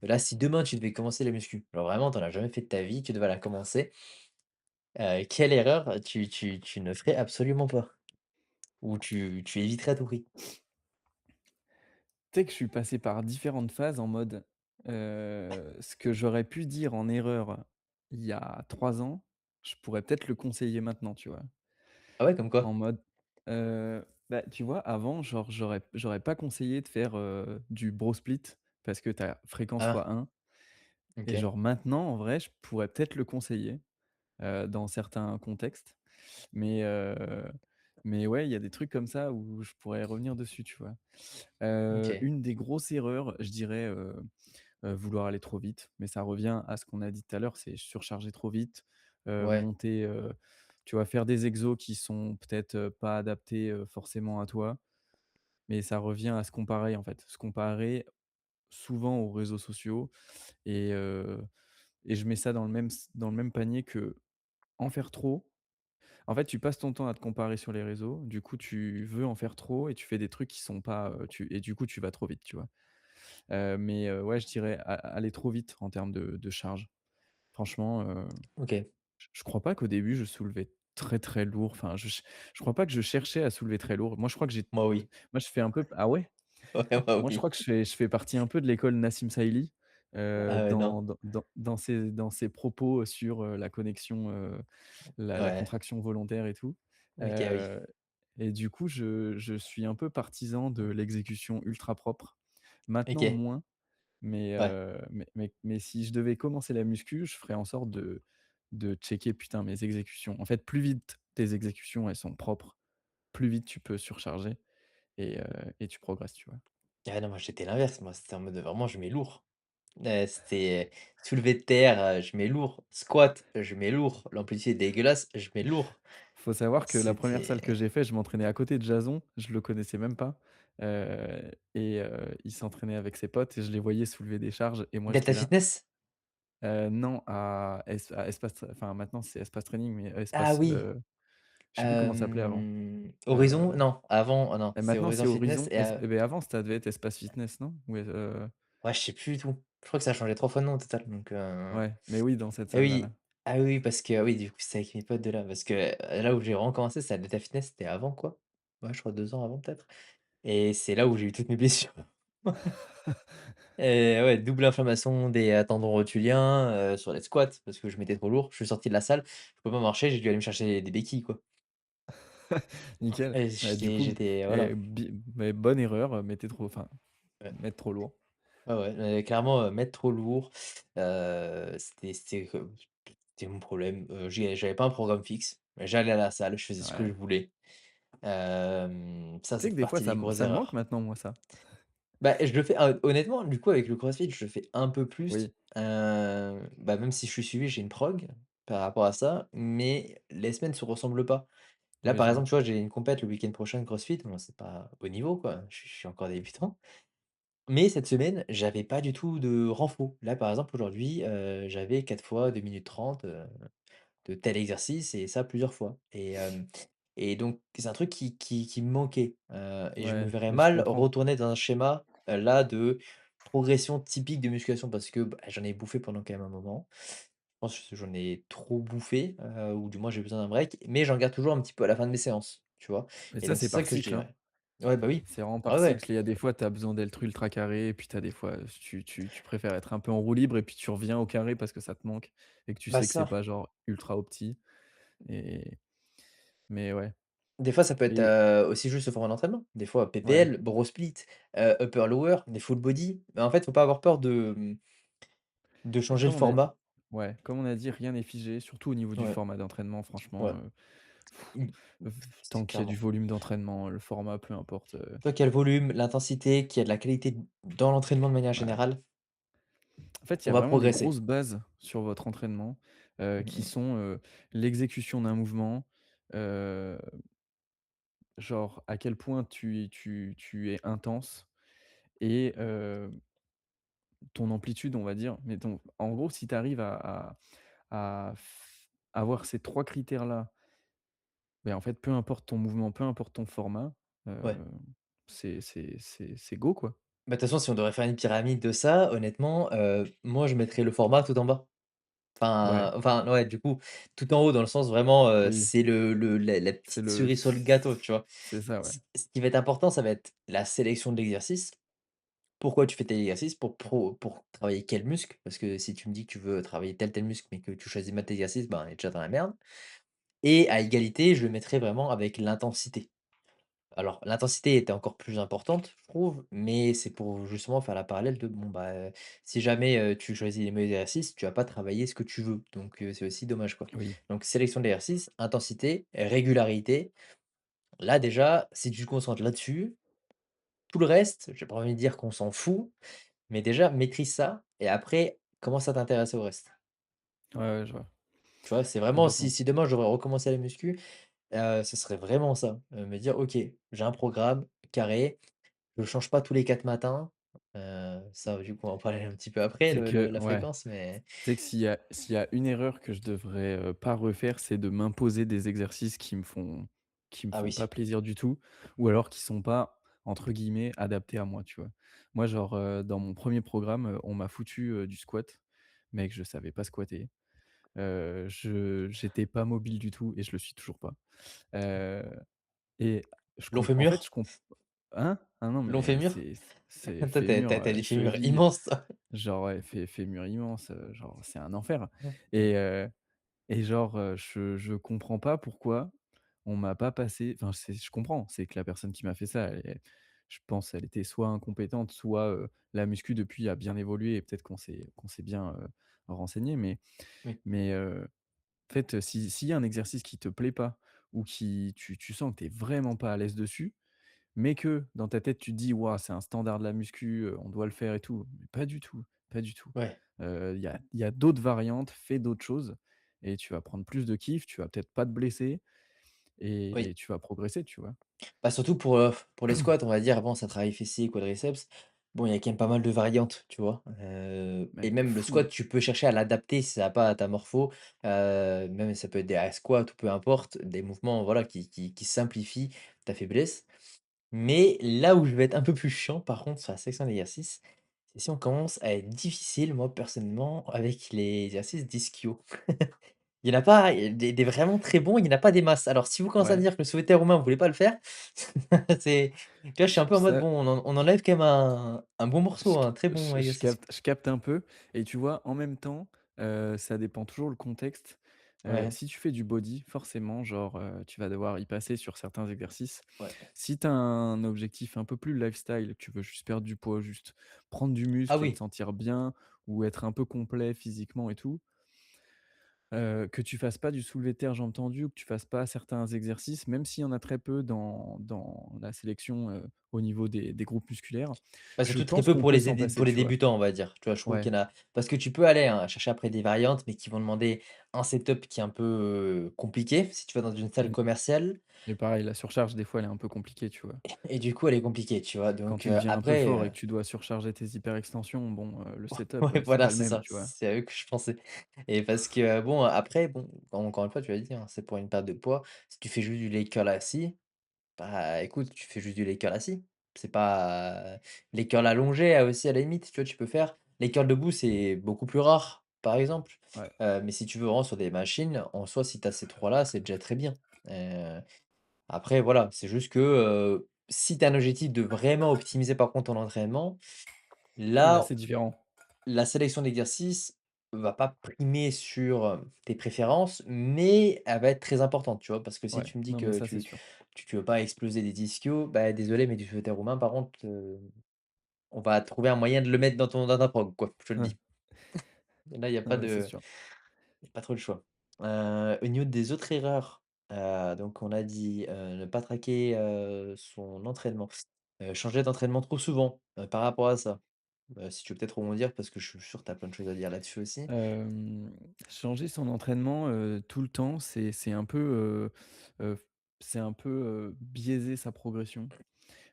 Là, si demain tu devais commencer la muscu, genre vraiment tu en as jamais fait de ta vie, tu devais la commencer, quelle erreur tu ne ferais absolument pas? Ou tu éviterais à tout prix? tu sais que je suis passé par différentes phases en mode, ce que j'aurais pu dire en erreur il y a 3 ans, je pourrais peut-être le conseiller maintenant, tu vois? Ah ouais, comme En quoi? mode, bah, tu vois, avant, genre, j'aurais pas conseillé de faire, du bro split parce que tu as fréquence Ah, fois 1 et OK, genre maintenant, en vrai, je pourrais peut-être le conseiller, dans certains contextes. Mais, mais ouais, il y a des trucs comme ça où je pourrais revenir dessus, tu vois? OK, Une des grosses erreurs, je dirais, vouloir aller trop vite, mais ça revient à ce qu'on a dit tout à l'heure, c'est surcharger trop vite, ouais, monter, tu vois, faire des exos qui sont peut-être, pas adaptés, forcément à toi, mais ça revient à se comparer, en fait. Se comparer souvent aux réseaux sociaux et je mets ça dans le même panier que en faire trop. En fait, tu passes ton temps à te comparer sur les réseaux, du coup, tu veux en faire trop et tu fais des trucs qui sont pas, du coup, tu vas trop vite, tu vois? Mais ouais, je dirais aller trop vite en termes de charge. Franchement, OK. je crois pas qu'au début je soulevais très, très lourd. Enfin, je crois pas que je cherchais à soulever très lourd. Moi, je crois que Moi oui. moi, je fais un peu ah ouais? Ouais, moi Moi, je oui. crois que je fais partie un peu de l'école Nassim Saïli, Ah ouais, non. dans ses propos sur, la connexion, la Ouais, contraction volontaire et tout. OK, oui. Heu et du coup, je suis un peu partisan de l'exécution ultra propre. Maintenant OK, moins, mais ouais. si je devais commencer la muscu, je ferais en sorte de checker, putain, mes exécutions. En fait, plus vite tes exécutions, elles sont propres, plus vite tu peux surcharger et tu progresses, tu vois? Ah non, moi j'étais l'inverse, moi c'était en mode, vraiment je mets lourd. C'était soulevé de terre, je mets lourd. Squat, je mets lourd. L'amplitude est dégueulasse, je mets lourd. Faut savoir que la première salle que C'était j'ai fait, je m'entraînais à côté de Jason, je le connaissais même pas, il s'entraînait avec ses potes et je les voyais soulever des charges et moi Delta j'étais là Fitness? Non, à Espace enfin maintenant c'est Espace Training, mais Ah Espace, oui, je sais plus comment ça s'appelait avant. Horizon? Heu Non, avant, oh non, et c'est maintenant Horizon c'est Fitness Horizon et et beh, avant ça devait être Espace Fitness, non? Ou ouais, je sais plus du tout. Je crois que ça a changé 3 fois de nom au total, donc ouais, mais oui, dans cette et salle-là, là. oui. Ah oui, oui, parce que oui, du coup, c'est avec mes potes de là, parce que, là où j'ai vraiment commencé, c'est à Data Fitness, c'était avant quoi. Ouais, je crois 2 ans avant peut-être et c'est là où j'ai eu toutes mes blessures. Et ouais, double inflammation des, tendons rotuliens, sur les squats parce que je m'étais trop lourd. Je suis sorti de la salle, je pouvais pas marcher, j'ai dû aller me chercher des béquilles, quoi. Nickel. Et Du j'étais coup, j'étais voilà. mais bonne erreur, mettez trop enfin, Ouais, mettre trop lourd. ouais, ouais, clairement, mettre trop lourd, c'était que c'était mon problème. J'avais pas un programme fixe, j'allais à la salle, je faisais ce que Ouais. je voulais. Ça Tu sais fait que des fois partie des ça grosses me manque erreurs. maintenant moi ça. Bah, je le fais, honnêtement, du coup, avec le CrossFit, je le fais un peu plus, Oui, bah, même si je suis suivi, j'ai une prog par rapport à ça, mais les semaines se ressemblent pas. Là, oui, par je exemple, vois. tu vois, j'ai une compète le week-end prochain de CrossFit, bon, c'est pas au niveau, quoi, je suis encore débutant, mais cette semaine, j'avais pas du tout de renfo. Là, par exemple, aujourd'hui, j'avais 4 fois 2 minutes 30 de tel exercice et ça plusieurs fois et donc c'est un truc qui me manquait, et je me Ouais, verrais mais je mal comprends. retourner dans un schéma, là, de progression typique de musculation parce que, bah, j'en ai bouffé pendant quand même un moment. Je pense que j'en ai trop bouffé, ou du moins j'ai besoin d'un break, mais j'en garde toujours un petit peu à la fin de mes séances, tu vois? Mais Et ça, donc c'est c'est ça par que je cycle, hein. dirais. Ouais, bah, oui. C'est vraiment Ah par ouais, ouais. cycle. Il y a des fois, tu as besoin d'être ultra carré et puis tu as des fois, tu préfères être un peu en roue libre et puis tu reviens au carré parce que ça te manque et que tu Bah, sais que c'est ça. pas genre ultra opti et mais ouais Des fois, ça peut être, et aussi juste le format d'entraînement. Des fois ouais PPL, bro split, upper lower, des full body. Mais en fait, faut pas avoir peur de et changer le format. comme on a dit, rien n'est figé, surtout au niveau du Ouais, format d'entraînement franchement, ouais. Mmh, tant c'est qu'il y a du clairement. volume d'entraînement, le format, peu importe, Toi qui as le volume, l'intensité, qui a de la qualité dans l'entraînement de manière ouais. générale, En fait, il y on a va vraiment des progresser. grosses bases sur votre entraînement, Mmh qui mh. sont, l'exécution d'un mouvement, genre à quel point tu es intense et ton amplitude, on va dire. Mais donc en gros, si tu arrives à f avoir ces 3 critères-là, ben en fait, peu importe ton mouvement, peu importe ton format, heu, Ouais. c'est go, quoi. Bah, de toute façon, si on devrait faire une pyramide de ça, honnêtement, moi, je mettrais le format tout en bas. Ouais, Ouais, du coup, tout en haut dans le sens vraiment, oui, c'est la c'est petite le cerise sur le gâteau, tu vois? c'est ça, ouais. Ce qui va être important, ça va être la sélection de l'exercice. Pourquoi tu fais tel exercice? Pour travailler quel muscle? Parce que si tu me dis que tu veux travailler tel muscle, mais que tu choisis mal tes exercices, ben, on est déjà dans la merde et à égalité, je le mettrais vraiment avec l'intensité. Alors l'intensité était encore plus importante, je trouve, mais c'est pour justement faire la parallèle de bon, bah, si jamais, tu choisis les mauvais exercices, tu vas pas travailler ce que tu veux, donc c'est aussi dommage, quoi. Oui, Donc sélection de l'exercice, intensité, régularité. Là déjà, si tu te concentres là-dessus, tout le reste, j'ai pas envie de dire qu'on s'en fout, mais déjà maîtrise ça et après commence à t'intéresser au reste. ouais, ouais, je vois, Tu vois? C'est vraiment si complètement. si demain je devrais recommencer la muscu, ce serait vraiment ça, me dire: «OK, j'ai un programme carré, je change pas tous les 4 matins». Ça du coup on va en parler un petit peu après, C'est que la ouais. fréquence, mais Tu sais que s'il y a une erreur que je devrais, pas refaire, c'est de m'imposer des exercices qui me ah font pas oui, plaisir du tout ou alors qui sont pas, entre guillemets, «adaptés à moi», tu vois? Moi, genre, dans mon premier programme, on m'a foutu, du squat. Mec, je savais pas squatter, je j'étais pas mobile du tout et je le suis toujours pas, heu et long en fait, fémur? hein? Ah non, Long mais fémur? c'est Toi tu fémur, as des fémurs cheville, immenses toi. genre, ouais, fémur immense, genre, c'est un enfer Mmh. et genre, je comprends pas pourquoi on m'a pas passé enfin, je comprends, c'est que la personne qui m'a fait ça, je pense elle était soit incompétente, soit, la muscu depuis a bien évolué et peut-être qu'on s'est bien, renseigné Oui, mais en fait, s'il y a un exercice qui te plaît pas ou qui tu sens que tu es vraiment pas à l'aise dessus, mais que dans ta tête tu te dis: «Waouh, c'est un standard de la muscu, on doit le faire et tout», mais pas du tout, pas du tout. ouais, Il y a d'autres variantes, fais d'autres choses et tu vas prendre plus de kiff, tu vas peut-être pas te blesser et oui. tu vas progresser, tu vois? Bah, surtout pour les squats, on va dire, bon ça travaille fessiers, quadriceps. Bon, il y a quand même pas mal de variantes, tu vois? Et Mec, de même le fou. squat, tu peux chercher à l'adapter si ça va pas à ta morpho, même ça peut être des air squats ou peu importe, des mouvements, voilà, qui simplifient ta faiblesse. Mais là où je vais être un peu plus chiant, par contre, sur la sélection d'exercices, c'est si on commence à être difficile, moi, personnellement, avec les exercices d'ischio. Il y en a pas des vraiment très bons, il y en a pas des masses. Alors si vous commencez à me Ouais. dire que le soulevé roumain, vous voulez pas le faire, c'est tu vois, je suis un peu en mode, Ça, bon, on enlève quand même un bon morceau, un très bon exercice. je capte un peu et tu vois, en même temps, ça dépend toujours le contexte. Ouais, Si tu fais du body, forcément, genre, tu vas devoir y passer sur certains exercices. ouais. Si tu as un objectif un peu plus lifestyle, tu veux juste perdre du poids, juste prendre du Ah muscle et te oui, sentir bien ou être un peu complet physiquement et tout, que tu fasses pas du soulevé de terre jambes tendues ou que tu fasses pas certains exercices, même s'il y en a très peu dans la sélection, au niveau des groupes musculaires, bah, je surtout très pense peu qu'on pour peut les s'en dé passer, pour les tu vois? débutants, on va dire. Tu vois, je trouve Ouais. qu'il y en a parce que tu peux aller, hein, chercher après des variantes, mais qui vont demander un setup qui est un peu, compliqué, si tu vas dans une salle Mmh. commerciale Et pareil, la surcharge, des fois, elle est un peu compliquée, tu vois? et du coup, elle est compliquée, tu vois? Quand Donc tu deviens un peu après, fort et que tu dois surcharger tes hyperextensions, bon, le setup, ouais, c'est voilà, pas le c'est même, ça, tu vois? c'est à eux que je pensais et parce que, bon, après, bon, encore une fois, tu l'as dit, hein, c'est pour une perte de poids. Si tu fais juste du leg curl assis, bah, écoute, tu fais juste du leg curl assis. C'est pas les curls allongés, aussi, à la limite, tu vois, tu peux faire. Les curls debout, c'est beaucoup plus rare, par exemple, Ouais. mais si tu veux vraiment sur des machines, en soi, si tu as ces 3 là, c'est déjà très bien. Après, voilà, c'est juste que, si tu as un objectif de vraiment optimiser, par contre, ton entraînement, Oui, là, là c'est différent. la sélection d'exercices va pas primer sur, tes préférences, mais elle va être très importante, tu vois? Parce que si Ouais. tu me dis Non, mais que ça, c'est sûr. tu veux pas exploser des ischios, bah, désolé, mais du sauveterre roumain, par contre, on va trouver un moyen de le mettre dans ta prog, quoi, je te le dis. Là, il y a Non, pas mais c'est de sûr. y a pas trop le choix. Au niveau des autres erreurs, donc on a dit, ne pas traquer, son entraînement, changer d'entraînement trop souvent, par rapport à ça, si tu veux peut-être rebondir parce que je suis sûr que tu as plein de choses à dire là-dessus aussi? Changer son entraînement, tout le temps, c'est un peu, c'est un peu, biaiser sa progression.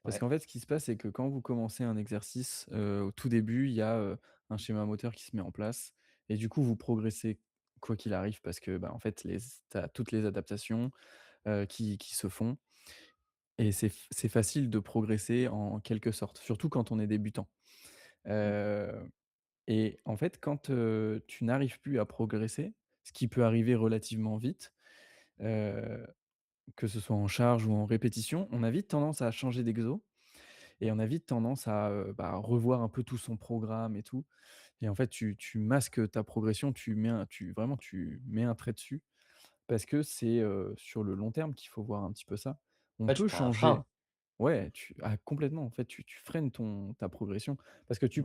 Parce Ouais. qu'en fait, ce qui se passe, c'est que quand vous commencez un exercice, au tout début, il y a, un schéma moteur qui se met en place et du coup, vous progressez quoi qu'il arrive parce que, bah, en fait, tu as toutes les adaptations, qui se font et c'est facile de progresser en quelque sorte, surtout quand on est débutant. Mmh. Heu et en fait, quand, tu n'arrives plus à progresser, ce qui peut arriver relativement vite, heu, que ce soit en charge ou en répétition, on a vite tendance à changer d'exo et on a vite tendance à, bah, revoir un peu tout son programme et tout et en fait, tu masques ta progression, tu mets un trait dessus parce que c'est, sur le long terme qu'il faut voir un petit peu ça. On Ouais, tu peut prends un changer. frein. Ouais, complètement, en fait, tu freines ta progression parce que Mmh.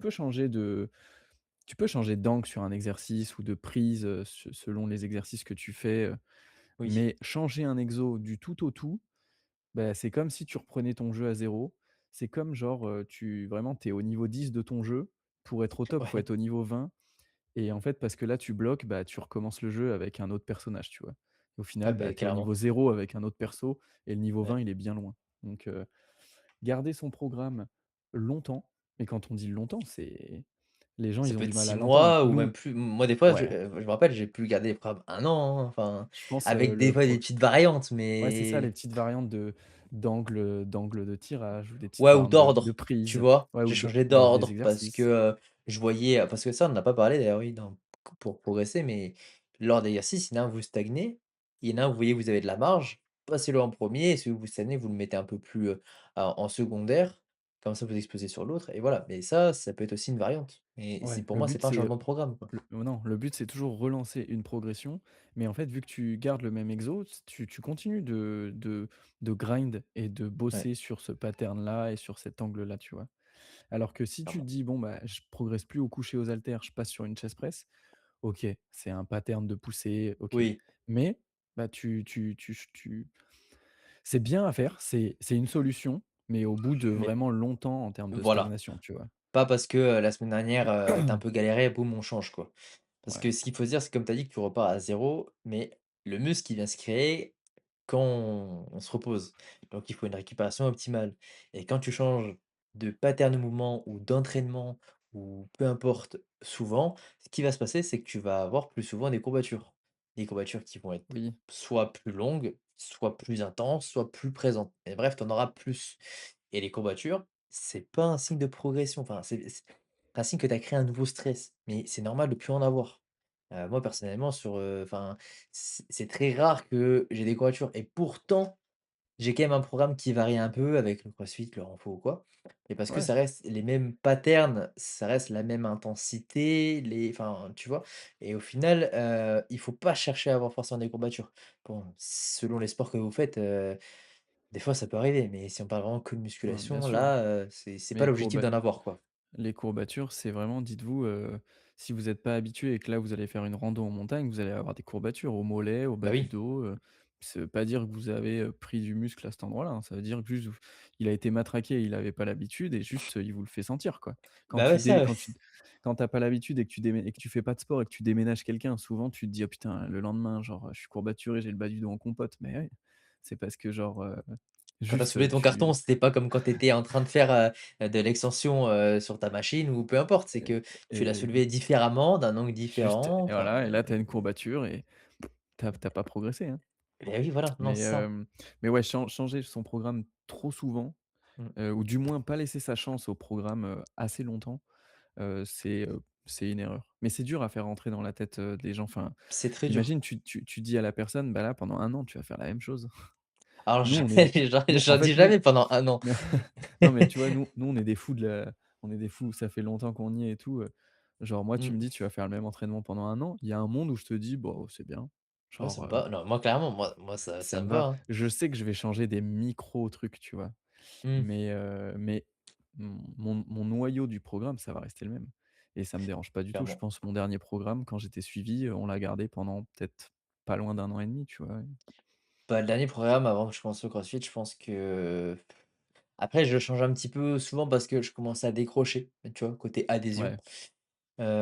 tu peux changer d'angle sur un exercice ou de prise, selon les exercices que tu fais, Oui. mais changer un exo du tout au tout, bah, c'est comme si tu reprenais ton jeu à zéro. C'est comme genre, tu es au niveau 10 de ton jeu. Pour être au top, faut Ouais. être au niveau 20 et en fait, parce que là, tu bloques, bah, tu recommences le jeu avec un autre personnage, tu vois? Au Ah final, bah, beh, tu es au niveau clairement. zéro avec un autre perso et le niveau Ouais. 20, il est bien loin. Donc garder son programme longtemps, et quand on dit longtemps, c'est les gens, Ça ils ont peut du être mal 6 à l'entendre. mois ou même Nous plus. Moi, des fois, ouais, je me rappelle, j'ai pu garder les programmes 1 an, hein, enfin, je pense, avec des le fois des pro petites variantes, ouais, c'est ça, les mais petites variantes d'angle de tirage ou des petites ouais, ou variantes de d'ordre, tu prise, vois? ouais, J'ai ou changé d'ordre des d'ordre parce que, exercices. je voyais parce que ça, on en a pas parlé d'ailleurs, oui, pour progresser, mais lors d'exercices, il y en a un, vous stagnez, il y en a un, vous voyez, vous avez de la marge, passez-le en premier, er et celui où vous stagnez, vous le mettez un peu plus, en secondaire, comme ça vous explosez sur l'autre et voilà, mais ça peut être aussi une variante et c'est Ouais, pour le moi, c'est but pas un c'est, changement de programme, quoi. non, le but c'est toujours relancer une progression, mais en fait, vu que tu gardes le même exo, tu continues de grind et de Ouais, bosser sur ce pattern-là et sur cet angle-là, tu vois? Alors que si tu te clairement. dis: «Bon, bah, je progresse plus au coucher aux haltères, je passe sur une chest press», OK, c'est un pattern de poussée, OK. Oui, Mais, bah, tu c'est bien à faire, c'est une solution, mais au bout de mais vraiment longtemps en termes de voilà. stagnation, tu vois? Pas parce que, la semaine dernière, tu un peu galéré, boum, on change, quoi. Parce Ouais, que ce qu'il faut se dire, c'est comme tu as dit que tu repars à zéro, mais le muscle, il vient se créer quand on se repose. Donc il faut une récupération optimale et quand tu changes de pattern de mouvement ou d'entraînement ou peu importe, souvent, ce qui va se passer, c'est que tu vas avoir plus souvent des courbatures. Des courbatures qui vont être Oui, soit plus longues, soit plus intenses, soit plus présentes. Et bref, tu en auras plus. Et les courbatures, c'est pas un signe de progression, enfin, c'est un signe que tu as créé un nouveau stress, mais c'est normal de plus en avoir. Moi personnellement enfin, c'est très rare que j'ai des courbatures et pourtant j'ai quand même un programme qui varie un peu avec le CrossFit, le renfo ou quoi, mais parce que ouais, ça reste les mêmes patterns, ça reste la même intensité, enfin, tu vois? Et au final, il faut pas chercher à avoir forcément des courbatures. Bon, selon les sports que vous faites, des fois ça peut arriver, mais si on parle vraiment que de ouais, bien musculation, sûr. là, c'est Mais pas l'objectif d'en avoir, quoi. les courbatures, c'est vraiment dites-vous, si vous êtes pas habitué et que là, vous allez faire une rando en montagne, vous allez avoir des courbatures au mollet, au Bah bas du oui, dos, ça veut pas dire que vous avez, pris du muscle à cet endroit-là, hein. Ça veut dire que juste il a été matraqué, il avait pas l'habitude et juste, il vous le fait sentir, quoi. Quand bah ouais, tu ça, dé ouais. quand tu as pas l'habitude et que tu fais pas de sport et que tu déménages quelqu'un, souvent tu te dis: «Oh putain, le lendemain, genre, je suis courbaturé, j'ai le bas du dos en compote». Mais ouais, c'est parce que genre, Quand tu as juste, soulevé ton carton, tu c'était pas comme quand tu étais en train de faire, de l'extension, sur ta machine ou peu importe, c'est que tu l'as et soulevé différemment, d'un angle juste différent, et enfin, voilà et là, tu as une courbature et tu as pas progressé, hein. beh oui, voilà, non, Mais c'est ça. mais ouais, changer son programme trop souvent, Mmh. ou du moins pas laisser sa chance au programme, assez longtemps, c'est une erreur. Mais c'est dur à faire rentrer dans la tête, des gens. Enfin, C'est très dur. imagine tu dis à la personne: «Bah, là, pendant un an, tu vas faire la même chose». Alors Nous, je on est des nous, en j'en dis fait, nous jamais pendant un an. non, mais tu vois, nous, on est des fous on est des fous, ça fait longtemps qu'on y est et tout, genre moi, tu me dis: Mmh. «Tu vas faire le même entraînement pendant un an», il y a un monde où je te dis: «Bon, c'est bien». Ouais, ça Genre, me va. Non, moi clairement, moi ça ça me me va, va. hein. Je sais que je vais changer des micros trucs, tu vois? Mmh. Mais mon noyau du programme, ça va rester le même et ça me dérange pas du tout. Je Clairement. pense mon dernier programme, quand j'étais suivi, on l'a gardé pendant peut-être pas loin d'un an et demi, tu vois? Bah, le dernier programme avant que je commence le CrossFit, je pense que après je le change un petit peu souvent parce que je commence à décrocher, tu vois? Côté adhésion, Ouais,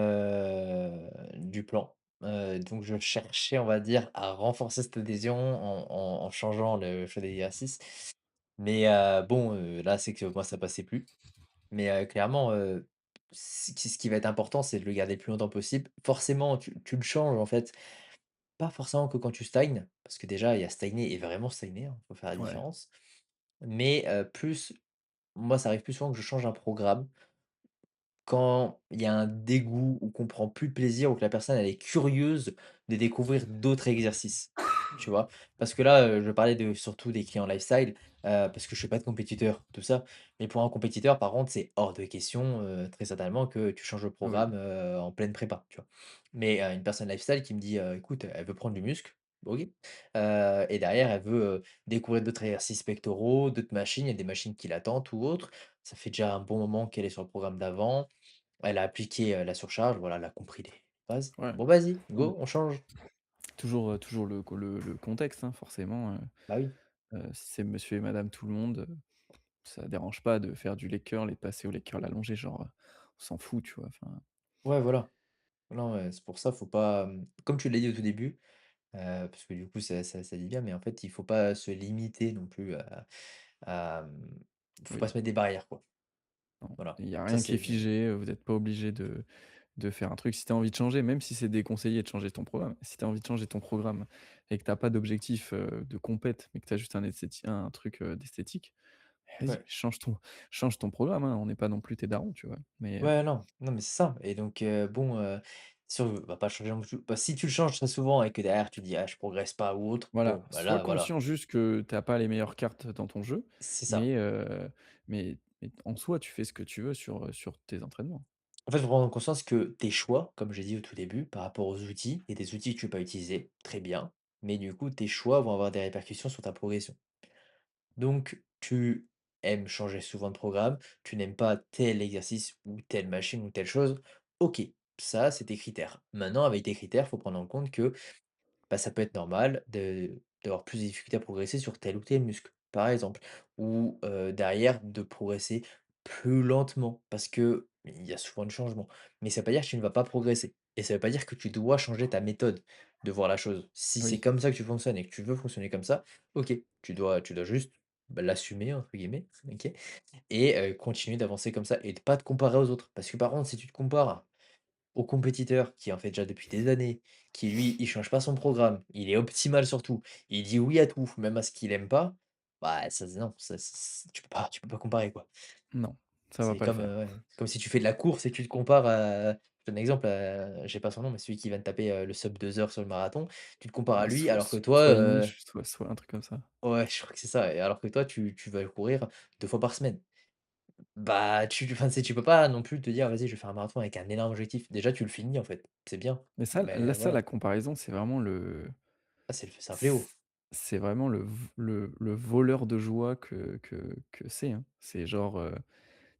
du plan. Donc je cherchais, on va dire, à renforcer cette adhésion en changeant le choix des exercices. Mais bon, là, c'est que moi ça passait plus. Mais clairement, ce qui va être important, c'est de le garder le plus longtemps possible. Forcément, tu le changes, en fait, pas forcément que quand tu stagnes, parce que déjà, il y a stagner et vraiment stagner, hein, faut faire la ouais, différence. Mais plus moi, ça arrive plus souvent que je change un programme quand il y a un dégoût ou qu'on prend plus de plaisir ou que la personne, elle est curieuse de découvrir d'autres exercices, tu vois? Parce que là, je parlais surtout des clients lifestyle, parce que je suis pas de compétiteur, tout ça. Mais pour un compétiteur, par contre, c'est hors de question, très certainement que tu changes le oui, programme, en pleine prépa, tu vois? Mais, une personne lifestyle qui me dit, écoute, elle veut prendre du muscle, OK. Et derrière, elle veut, découvrir d'autres exercices pectoraux, d'autres machines, il y a des machines qui l'attendent ou autres. Ça fait déjà un bon moment qu'elle est sur le programme d'avant. Elle a appliqué, la surcharge, voilà, elle a compris les bases. ouais. Bon vas-y, Non, mais go, on change. toujours le contexte, hein, forcément, Bah oui. si c'est monsieur et madame tout le monde, ça dérange pas de faire du leg curl et de passer au leg curl allongé, genre, on s'en fout, tu vois? Enfin, Ouais, voilà. Non, ouais, c'est pour ça, faut pas, comme tu l'as dit au tout début, parce que du coup ça dit bien, mais en fait, il faut pas se limiter non plus faut pas oui. se mettre des barrières, quoi. Non, Voilà. il y a Ça rien qui est c'est figé, vous n'êtes pas obligé de faire un truc. Si tu as envie de changer, même si c'est déconseillé de changer ton programme, si tu as envie de changer ton programme et que tu as pas d'objectif, de compète, mais que tu as juste un truc, d'esthétique, vas-y, ouais. change ton programme, hein, on n'est pas non plus tes darons, tu vois? Mais, Ouais, non, non, mais c'est ça et donc bon, si on va pas changer non plus bah, si tu le changes très souvent et que derrière tu dis: «Ah, je progresse pas» ou autre, voilà, bon, bah, sois là, voilà, conscient juste que tu as pas les meilleures cartes dans ton jeu, c'est ça. mais, mais en soi, tu fais ce que tu veux sur tes entraînements. En fait, faut prendre conscience que tes choix, comme j'ai dit au tout début, par rapport aux outils, et des outils que tu peux pas utiliser, très bien, mais du coup, tes choix vont avoir des répercussions sur ta progression. Donc, tu aimes changer souvent de programme, tu n'aimes pas tel exercice ou telle machine ou telle chose, ok, ça, c'est tes critères. Maintenant, avec tes critères, il faut prendre en compte que bah, ça peut être normal d'avoir plus de difficultés à progresser sur tel ou tel muscle, par exemple. Ou derrière, de progresser plus lentement, parce que il y a souvent du changement. Mais ça veut pas dire que tu ne vas pas progresser. Et ça veut pas dire que tu dois changer ta méthode de voir la chose. Si c'est Oui, comme ça que tu fonctionnes et que tu veux fonctionner comme ça, ok, tu dois juste. bah, «l'assumer» entre guillemets, OK? Et continuer d'avancer comme ça et de pas te comparer aux autres. Parce que par contre, si tu te compares au compétiteur qui en fait déjà depuis des années, qui lui, il change pas son programme, il est optimal sur tout, il dit oui à tout, même à ce qu'il aime pas, bah ça non, ça tu peux pas comparer quoi. Non, ça va C'est pas le comme, faire. ouais, comme si tu fais de la course et que tu te compares à je donne un exemple, j'ai pas son nom, mais celui qui vient de taper, le sub 2 heures sur le marathon, tu te compares à lui alors que toi, Soit Iniche, soit un truc comme ça. ouais, je crois que c'est ça et alors que toi tu vas courir 2 fois par semaine. Bah, tu peux pas non plus te dire: «Vas-y, je vais faire un marathon avec un énorme objectif». Déjà, tu le finis, en fait, c'est bien, Mais ça, là, mais ça, la voilà. comparaison, c'est vraiment le Ah, c'est un c fléau. c'est vraiment le voleur de joie que c'est, hein. C'est genre,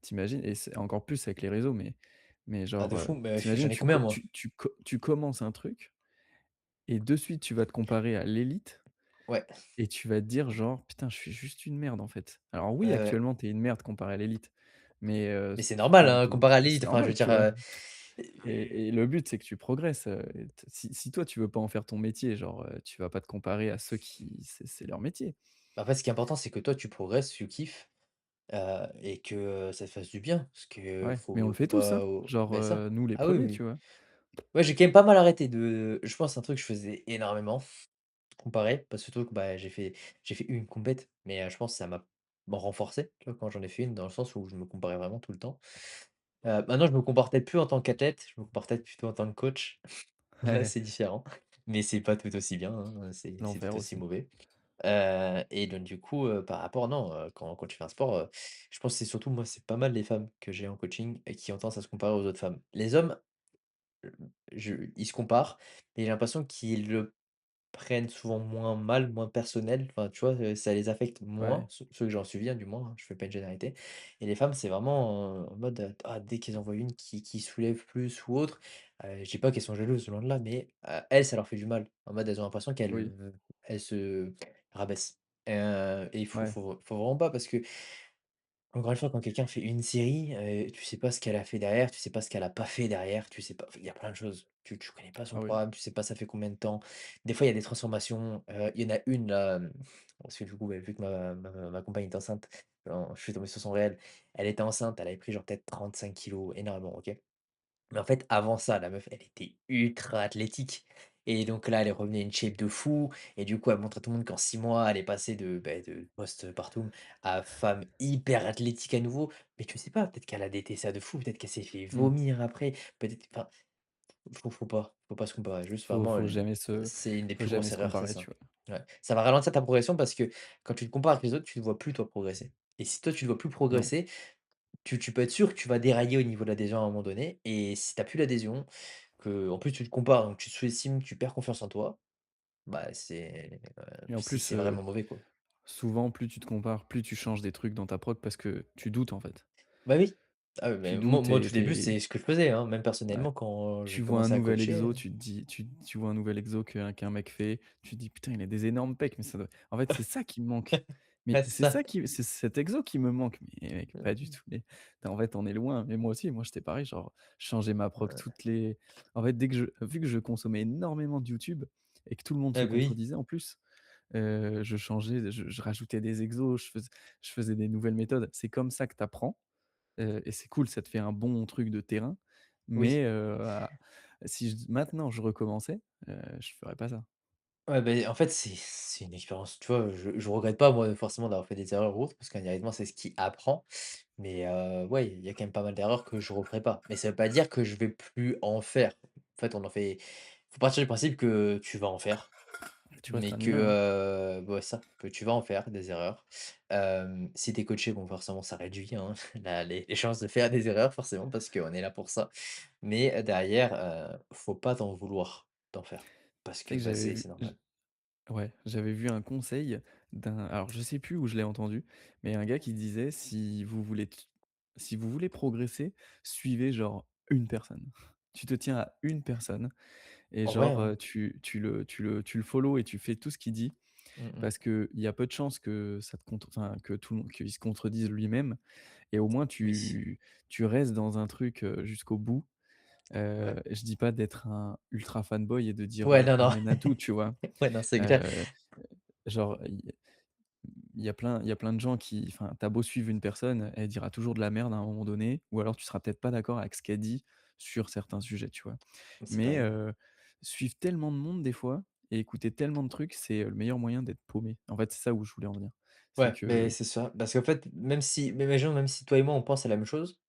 tu et c'est encore plus avec les réseaux, mais Ah, de genre, fou, mais tu j'en ai tu combien co moi? tu commences un truc et de suite, tu vas te comparer à l'élite Ouais, et tu vas te dire genre: «Putain, je suis juste une merde, en fait». Alors ouais, oui, ouais, actuellement, tu es une merde comparé à l'élite, mais mais c'est normal, enfin, hein, tu comparé à c'est l'élite, enfin, je veux normal, tu dire, vois? Et le but, c'est que tu progresses, et si toi, tu veux pas en faire ton métier, genre, tu vas pas te comparer à ceux qui c'est leur métier. en fait, ce qui est important, c'est que toi, tu progresses, tu kiffes, et que, ça te fasse du bien. Parce que Ouais, mais on le faut fait tous, hein, pas genre, ben ça. nous les Ah oui, premiers, oui. tu vois? Ouais, j'ai quand même pas mal arrêté de je pense un truc que je faisais énormément, comparé, parce que surtout que, bah, j'ai fait une compète, mais je pense que ça m'a renforcé, tu vois, quand j'en ai fait une, dans le sens où je me comparais vraiment tout le temps. Maintenant, je me compare peut-être plus en tant qu'athlète, je me compare peut-être plutôt en tant que coach. Là, Ouais, c'est différent, mais c'est pas tout aussi bien, hein, c'est l'enfer tout aussi aussi. mauvais. Et donc du coup, par rapport non, quand tu fais un sport, je pense que c'est surtout moi, c'est pas mal les femmes que j'ai en coaching et qui ont tendance à se comparer aux autres femmes. Les hommes, ils se comparent, mais j'ai l'impression qu'ils le prennent souvent moins mal, moins personnel, enfin, tu vois, ça les affecte moins, Ouais, ceux que j'en suis du moins, hein, je fais pas une généralité et les femmes, c'est vraiment, en mode, ah, dès qu'elles en voient une qui soulève plus ou autre, je dis pas qu'elles sont jalouses, loin de là, mais elles, ça leur fait du mal. En mode, elles ont l'impression oui, elles se rabaissent, et il faut ouais, faut faut vraiment pas parce que encore une fois, quand quelqu'un fait une série, tu sais pas ce qu'elle a fait derrière, tu sais pas ce qu'elle a pas fait derrière, tu sais pas il y a plein de choses. Tu connais pas son ah oui, programme, tu sais pas ça fait combien de temps. Des fois, il y a des transformations, il y en a une là, parce que du coup, vu que ma compagne est enceinte, je suis tombé sur son réel. Elle était enceinte, elle avait pris genre peut-être 35 kilos, énormément, OK? Mais en fait, avant ça, la meuf, elle était ultra athlétique et donc là, elle est revenue à une shape de fou et du coup, elle montre à tout le monde qu'en 6 mois, elle est passée de post-partum à femme hyper athlétique à nouveau. Mais tu sais pas, peut-être qu'elle a des TCA de fou, peut-être qu'elle s'est fait mmh. vomir après, peut-être enfin, faut pas se comparer. Juste Faut vraiment, faut jamais se c'est une des faut plus jamais grosses se erreurs, c'est comparer, tu ça. vois? Ouais. Ça va ralentir ta progression parce que quand tu te compares avec les autres, tu ne vois plus toi progresser et si toi, tu ne vois plus Non, progresser, tu peux être sûr que tu vas dérailler au niveau de l'adhésion à un moment donné et si tu as plus l'adhésion, que en plus tu te compares, donc tu te sous-estimes, tu perds confiance en toi, bah, et en c'est plus, c'est vraiment mauvais, quoi. souvent, plus tu te compares, plus tu changes des trucs dans ta prog parce que tu doutes, en fait. Bah, oui. Ah oui, Tu mais moi doutes moi au et tout début, tu c'est ce que je faisais, hein, même ouais. personnellement quand j'ai Tu vois un commencé à nouvel coacher, exo, tu te dis tu vois un nouvel exo qu'un mec fait, tu te dis: «Putain, il a des énormes pecs, mais ça doit» en fait, c'est ça qui me manque. Mais ouais, c'est ça. c'est cet exo qui me manque. Mais mec, pas du Mmh, tout. Mais en fait, on est loin. Mais moi, j'étais pareil, genre, je changeais ma prog ouais. toutes les en fait, dès que je vu que je consommais énormément de YouTube et que tout le monde se Ah bah, oui. contredisait en plus, je changeais, je rajoutais des exos, je faisais des nouvelles méthodes. C'est comme ça que tu apprends. Et c'est cool, ça te fait un bon truc de terrain, Oui. mais si maintenant je recommençais, je ferais pas ça. Ouais, beh, en fait, c'est une expérience, tu vois? Je regrette pas moi forcément d'avoir fait des erreurs ou autres, parce qu'indirectement, c'est ce qui apprend. Mais ouais, il y a quand même pas mal d'erreurs que je referai pas. Mais ça veut pas dire que je vais plus en faire. En fait, on en fait faut partir du principe que tu vas en faire, Tu restes mais un que, humain, hein. ouais, ça, que tu vas en faire des erreurs. Si tu es coaché, bon, forcément, ça réduit, hein, la les chances de faire des erreurs forcément, parce qu'on est là pour ça. Mais derrière, faut pas t'en vouloir d'en faire, parce Tu que, sais que bah, j'avais c'est vu c'est j normal. ouais, j'avais vu un conseil d'un alors je sais plus où je l'ai entendu, mais un gars qui disait: Si vous voulez progresser, suivez genre une personne». Tu te tiens à une personne et En vrai, genre, hein. tu le follow et tu fais tout ce qu'il dit Mmh mh. parce qu'il y a peu de chances que ça te enfin que tout le monde qu'il se contredise lui-même. Et au moins Oui. tu restes dans un truc, jusqu'au bout. Ouais. Je dis pas d'être un ultra fanboy et de dire, Ouais, non, non. amen à tout, tu vois? Ouais, non, c'est clair. Heu, genre il y a plein de gens qui enfin, tu beau suivre une personne, elle dira toujours de la merde à un moment donné, ou alors tu seras peut-être pas d'accord avec ce qu'elle dit sur certains sujets, tu vois? C'est Mais pareil. suivre tellement de monde des fois et écouter tellement de trucs, c'est, le meilleur moyen d'être paumé. En fait, c'est ça où je voulais en venir. C'est Ouais, que mais c'est ça. Parce qu'en fait, mais imaginons même si toi et moi on pense à la même chose,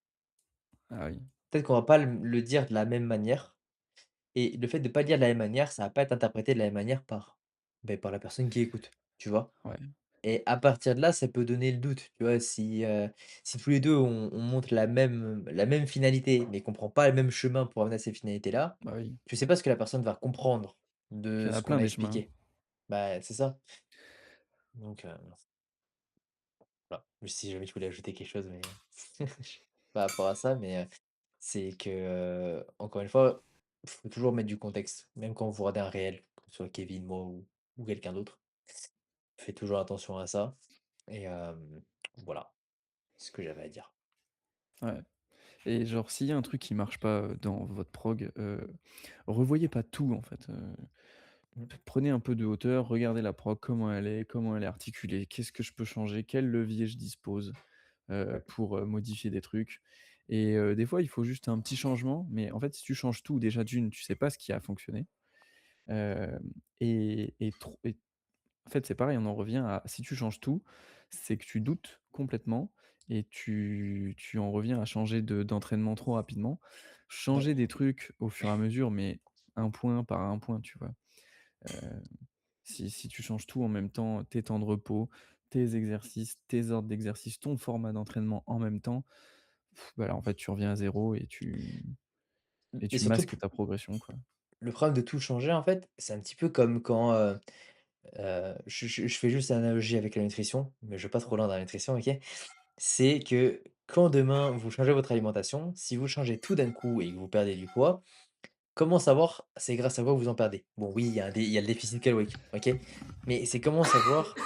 ah oui, peut-être qu'on va pas le dire de la même manière et le fait de pas le dire de la même manière, ça va pas être interprété de la même manière par la personne qui écoute, tu vois? ouais, Et à partir de là, ça peut donner le doute, tu vois? Si tous les 2 on montre la même finalité, mais qu'on prend pas le même chemin pour amener à ces finalités-là, bah oui. tu sais pas ce que la personne va comprendre Puis il de y en ce a qu'on plein a des chemins, hein. expliqué. Bah, c'est ça. Donc voilà. Si jamais tu voulais ajouter quelque chose, mais par rapport à ça, mais c'est que, encore une fois, faut toujours mettre du contexte, même quand vous regardez un réel, que ce soit Kevin, moi ou quelqu'un d'autre. Faites toujours attention à ça et voilà ce que j'avais à dire. Ouais et genre s'il y a un truc qui marche pas, dans votre prog, revoyez pas tout en fait, Mmh, prenez un peu de hauteur, regardez la prog, comment elle est articulée, qu'est-ce que je peux changer, quel levier je dispose, ouais, pour, modifier des trucs et des fois, il faut juste un petit changement, mais en fait, si tu changes tout, déjà d'une, tu sais pas ce qui a fonctionné, hem et en fait, c'est pareil, on en revient à si tu changes tout, c'est que tu doutes complètement et tu en reviens à changer d'entraînement trop rapidement. ouais, Changer des trucs au fur et à mesure, mais un point par un point, tu vois? Heu, si tu changes tout en même temps, tes temps de repos, tes exercices, tes ordres d'exercice, ton format d'entraînement en même temps, bah, là, en fait, tu reviens à zéro et et tu surtout masques ta progression, quoi. le problème de tout changer, en fait, c'est un petit peu comme quand, je fais juste l'analogie avec la nutrition, mais je vais pas trop loin dans la nutrition, OK? C'est que quand demain vous changez votre alimentation, si vous changez tout d'un coup et que vous perdez du poids, comment savoir c'est grâce à quoi vous en perdez? Bon oui, il y a le déficit calorique, OK? Mais c'est comment savoir,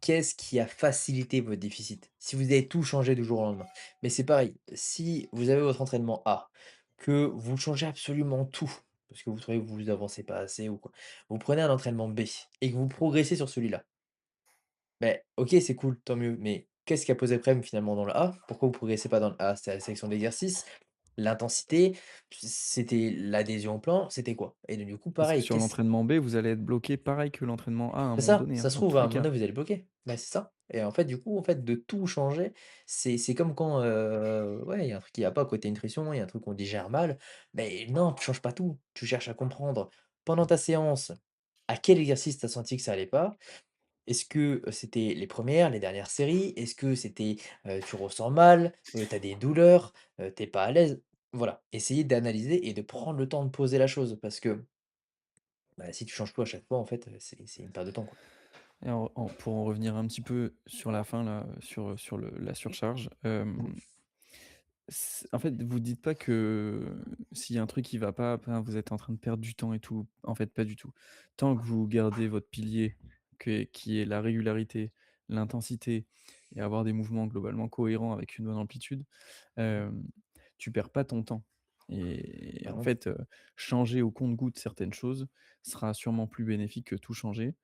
qu'est-ce qui a facilité votre déficit? Si vous avez tout changé du jour au lendemain. Mais c'est pareil, si vous avez votre entraînement A, que vous changez absolument tout, parce que vous trouvez que vous avancez pas assez ou quoi, vous prenez un entraînement B et que vous progressez sur celui-là. Ben OK, c'est cool, tant mieux, mais qu'est-ce qui a posé problème finalement dans le A? Pourquoi vous progressez pas dans le A? C'était la sélection d'exercices? L'intensité? C'était l'adhésion au plan? C'était quoi? Et donc du coup Parce que pareil, sur qu'est-ce l'entraînement B, vous allez être bloqué pareil que l'entraînement A à un c'est moment ça, donné, hein, ça se dans trouve tous à un les moment cas. donné vous allez bloquer. Ben c'est ça et en fait du coup, en fait, de tout changer, c'est comme quand, ouais, il y a un truc qui va pas côté nutrition, il y a un truc qu'on digère mal, mais non, tu changes pas tout. Tu cherches à comprendre pendant ta séance, à quel exercice tu as senti que ça allait pas. Est-ce que, c'était les premières, les dernières séries? Est-ce que c'était, tu ressens mal, tu as des douleurs, tu pas à l'aise? Voilà, essayer d'analyser et de prendre le temps de poser la chose parce que, bah, si tu changes tout à chaque fois, en fait, c'est une perte de temps, quoi. Et pour en revenir un petit peu sur la fin là, sur la surcharge, Mmh. en fait, vous dites pas que s'il y a un truc qui va pas, ben, vous êtes en train de perdre du temps et tout. En fait, pas du tout. Tant que vous gardez votre pilier qui est la régularité, l'intensité et avoir des mouvements globalement cohérents avec une bonne amplitude, hem, tu perds pas ton temps et Bah, en non. fait, changer au compte-gouttes certaines choses sera sûrement plus bénéfique que tout changer.